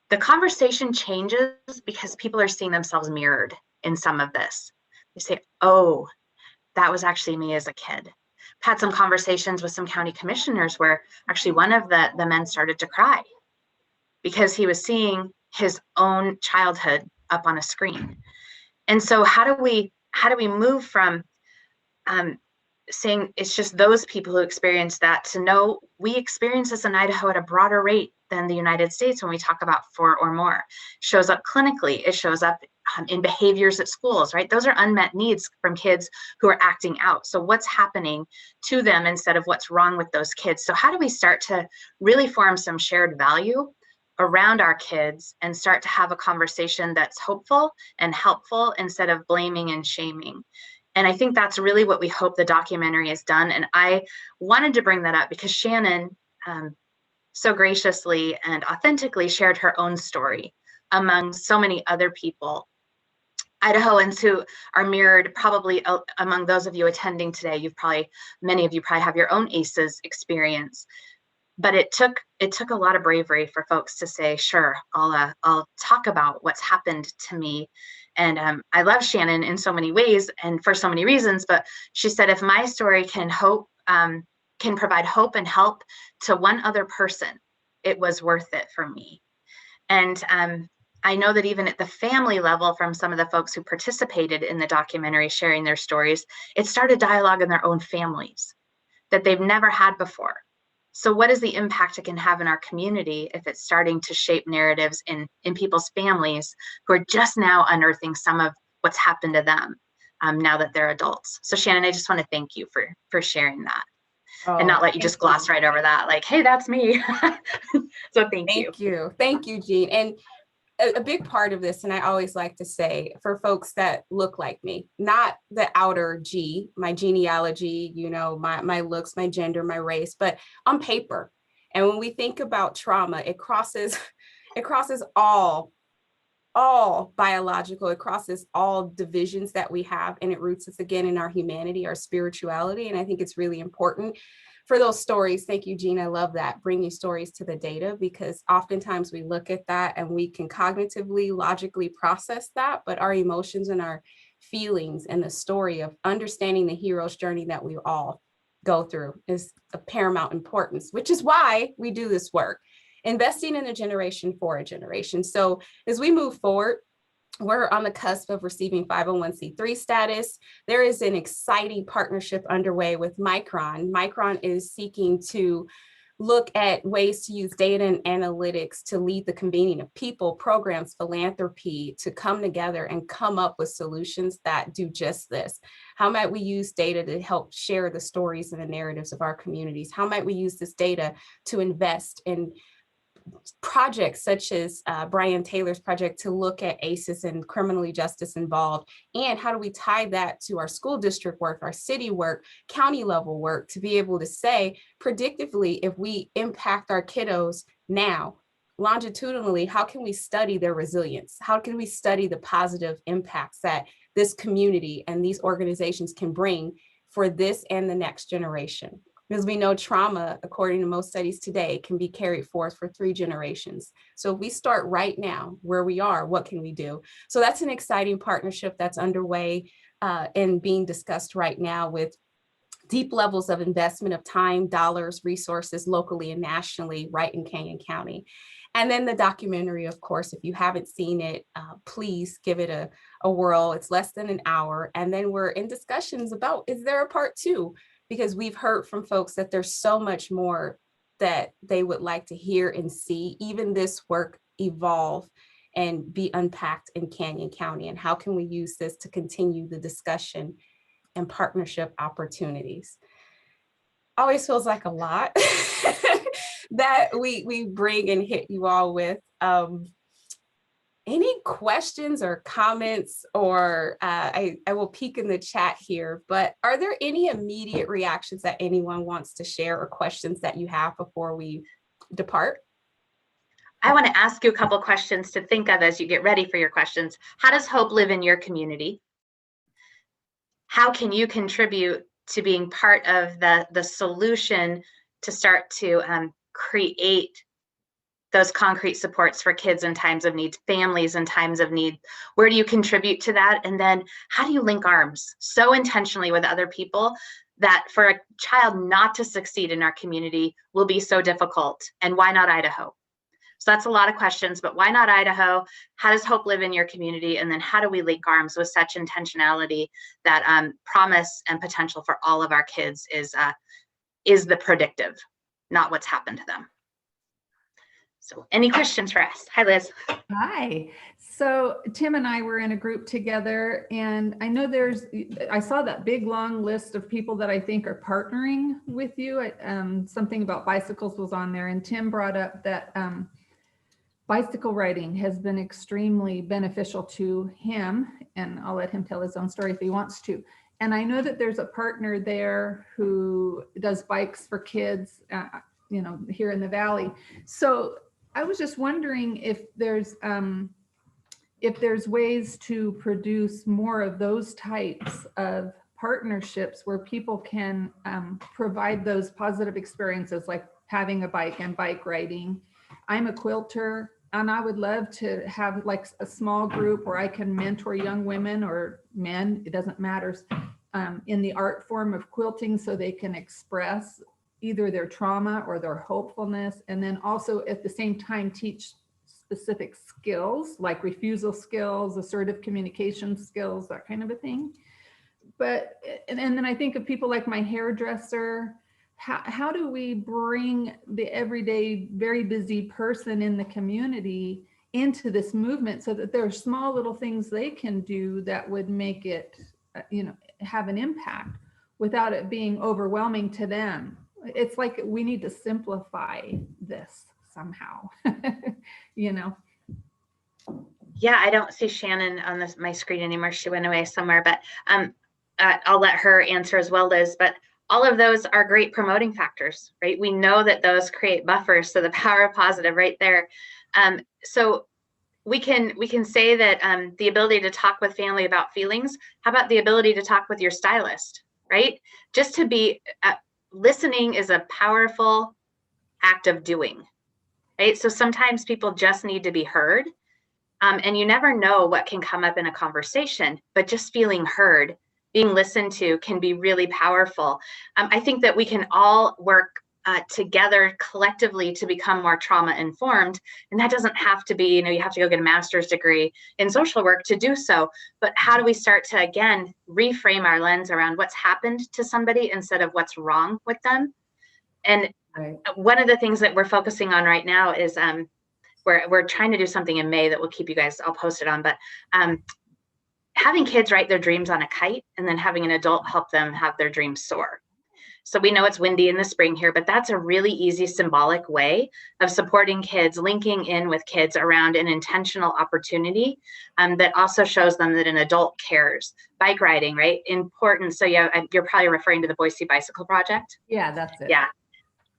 the conversation changes because people are seeing themselves mirrored in some of this. They say, oh, that was actually me as a kid. Had some conversations with some county commissioners where actually one of the men started to cry because he was seeing his own childhood up on a screen. And so how do we move from saying it's just those people who experience that to know we experience this in Idaho at a broader rate than the United States when we talk about 4 or more. It shows up clinically, it shows up in behaviors at schools, right? Those are unmet needs from kids who are acting out. So what's happening to them instead of what's wrong with those kids? So how do we start to really form some shared value around our kids and start to have a conversation that's hopeful and helpful instead of blaming and shaming? And I think that's really what we hope the documentary has done. And I wanted to bring that up because Shannon so graciously and authentically shared her own story among so many other people, Idahoans who are mirrored probably among those of you attending today. Many of you probably have your own ACEs experience, but it took a lot of bravery for folks to say, sure, I'll talk about what's happened to me. And I love Shannon in so many ways and for so many reasons, but she said, if my story can provide hope and help to one other person, it was worth it for me. And I know that even at the family level, from some of the folks who participated in the documentary sharing their stories, it started dialogue in their own families that they've never had before. So what is the impact it can have in our community if it's starting to shape narratives in people's families who are just now unearthing some of what's happened to them now that they're adults? So Shannon, I just want to thank you for sharing that. And not let you just gloss right over that, like, hey, that's me. So thank you. Thank you, Jean. And a big part of this, and I always like to say, for folks that look like me, not the outer G, my genealogy, my looks, my gender, my race, but on paper. And when we think about trauma, it crosses all all biological. It crosses all divisions that we have, and it roots us again in our humanity, our spirituality. And I think it's really important for those stories. Thank you, Jean. I love that. Bringing stories to the data, because oftentimes we look at that and we can cognitively, logically process that, but our emotions and our feelings and the story of understanding the hero's journey that we all go through is of paramount importance, which is why we do this work, investing in a generation for a generation. So as we move forward, we're on the cusp of receiving 501c3 status. There is an exciting partnership underway with Micron. Micron is seeking to look at ways to use data and analytics to lead the convening of people, programs, philanthropy, to come together and come up with solutions that do just this. How might we use data to help share the stories and the narratives of our communities? How might we use this data to invest in projects such as Brian Taylor's project to look at ACEs and criminally justice involved? And how do we tie that to our school district work, our city work, county level work, to be able to say predictively, if we impact our kiddos now, longitudinally, how can we study their resilience? How can we study the positive impacts that this community and these organizations can bring for this and the next generation? Because we know trauma, according to most studies today, can be carried forth for 3 generations. So if we start right now where we are, what can we do? So that's an exciting partnership that's underway and being discussed right now, with deep levels of investment of time, dollars, resources, locally and nationally, right in Canyon County. And then the documentary, of course, if you haven't seen it, please give it a whirl. It's less than an hour. And then we're in discussions about, is there a part 2? Because we've heard from folks that there's so much more that they would like to hear and see, even this work evolve and be unpacked in Canyon County. And how can we use this to continue the discussion and partnership opportunities? Always feels like a lot that we bring and hit you all with. Any questions or comments, or I will peek in the chat here, but are there any immediate reactions that anyone wants to share, or questions that you have before we depart? I want to ask you a couple questions to think of as you get ready for your questions. How does hope live in your community? How can you contribute to being part of the solution to start to create those concrete supports for kids in times of need, families in times of need? Where do you contribute to that? And then how do you link arms so intentionally with other people that for a child not to succeed in our community will be so difficult? And why not Idaho? So that's a lot of questions, but why not Idaho? How does hope live in your community? And then how do we link arms with such intentionality that promise and potential for all of our kids is the predictive, not what's happened to them? So any questions for us? Hi, Liz. Hi. So Tim and I were in a group together, and I know I saw that big long list of people that I think are partnering with you. Something about bicycles was on there, and Tim brought up that bicycle riding has been extremely beneficial to him, and I'll let him tell his own story if he wants to. And I know that there's a partner there who does bikes for kids, here in the Valley. So I was just wondering if there's ways to produce more of those types of partnerships where people can provide those positive experiences, like having a bike and bike riding. I'm a quilter, and I would love to have like a small group where I can mentor young women or men, it doesn't matter, in the art form of quilting, so they can express either their trauma or their hopefulness, and then also at the same time teach specific skills like refusal skills, assertive communication skills, that kind of a thing. But and then I think of people like my hairdresser. How do we bring the everyday, very busy person in the community into this movement so that there are small little things they can do that would make it, have an impact without it being overwhelming to them? It's like we need to simplify this somehow, Yeah, I don't see Shannon on my screen anymore. She went away somewhere, but I'll let her answer as well, Liz. But all of those are great promoting factors, right? We know that those create buffers. So the power of positive right there. So we can say that the ability to talk with family about feelings. How about the ability to talk with your stylist, right? Just to be listening is a powerful act of doing, right? So sometimes people just need to be heard, and you never know what can come up in a conversation, but just feeling heard, being listened to can be really powerful. I think that we can all work together collectively to become more trauma informed. And that doesn't have to be, you have to go get a master's degree in social work to do so. But how do we start to, again, reframe our lens around what's happened to somebody instead of what's wrong with them? And one of the things that we're focusing on right now is we're trying to do something in May that we'll keep you guys all posted on, but having kids write their dreams on a kite and then having an adult help them have their dreams soar. So we know it's windy in the spring here, but that's a really easy symbolic way of supporting kids, linking in with kids around an intentional opportunity that also shows them that an adult cares. Bike riding, right? Important. So yeah, you're probably referring to the Boise Bicycle Project. Yeah, that's it. Yeah.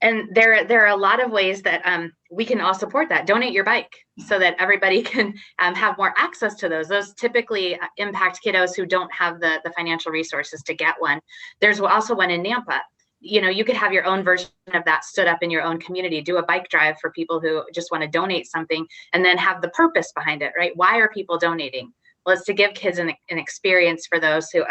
And there are a lot of ways that we can all support that. Donate your bike so that everybody can have more access to those. Those typically impact kiddos who don't have the financial resources to get one. There's also one in Nampa. You could have your own version of that stood up in your own community. Do a bike drive for people who just want to donate something, and then have the purpose behind it, right? Why are people donating? Well, it's to give kids an experience for those who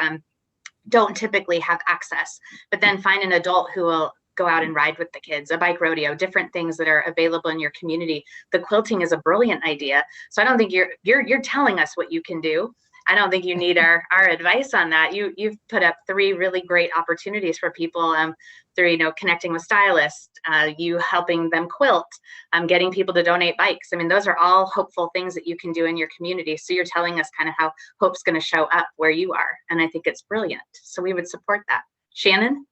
don't typically have access, but then find an adult who will go out and ride with the kids, a bike rodeo, different things that are available in your community. The quilting is a brilliant idea. So I don't think you're telling us what you can do. I don't think you need our advice on that. You've put up 3 really great opportunities for people through, connecting with stylists, you helping them quilt, getting people to donate bikes. I mean, those are all hopeful things that you can do in your community. So you're telling us kind of how hope's going to show up where you are. And I think it's brilliant. So we would support that. Shannon?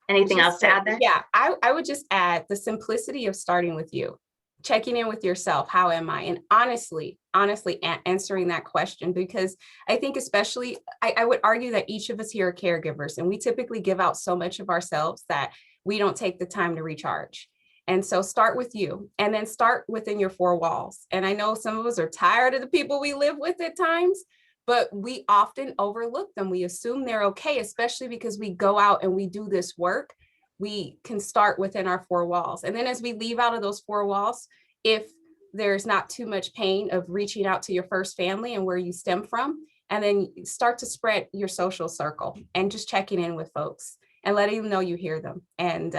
Anything else to add there? Yeah, I would just add the simplicity of starting with you, checking in with yourself. How am I? And honestly answering that question, because I think especially, I would argue that each of us here are caregivers, and we typically give out so much of ourselves that we don't take the time to recharge. And so start with you, and then start within your 4 walls. And I know some of us are tired of the people we live with at times, but we often overlook them. We assume they're okay, especially because we go out and we do this work. We can start within our 4 walls. And then as we leave out of those 4 walls, if there's not too much pain of reaching out to your first family and where you stem from, and then start to spread your social circle and just checking in with folks and letting them know you hear them, and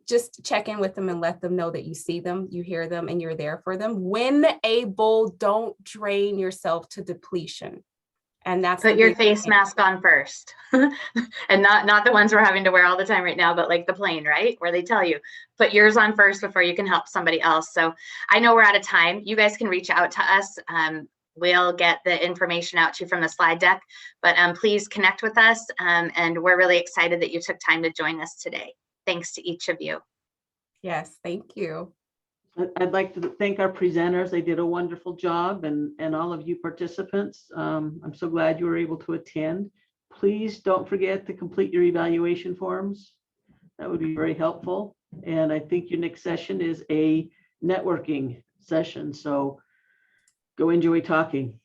just check in with them and let them know that you see them, you hear them, and you're there for them. When able, don't drain yourself to depletion. And that's put your face mask on first. And not the ones we're having to wear all the time right now, but like the plane, right? Where they tell you, put yours on first before you can help somebody else. So I know we're out of time. You guys can reach out to us. We'll get the information out to you from the slide deck, but please connect with us. And we're really excited that you took time to join us today. Thanks to each of you. Yes, thank you. I'd like to thank our presenters. They did a wonderful job, and all of you participants. I'm so glad you were able to attend. Please don't forget to complete your evaluation forms. That would be very helpful. And I think your next session is a networking session. So go enjoy talking.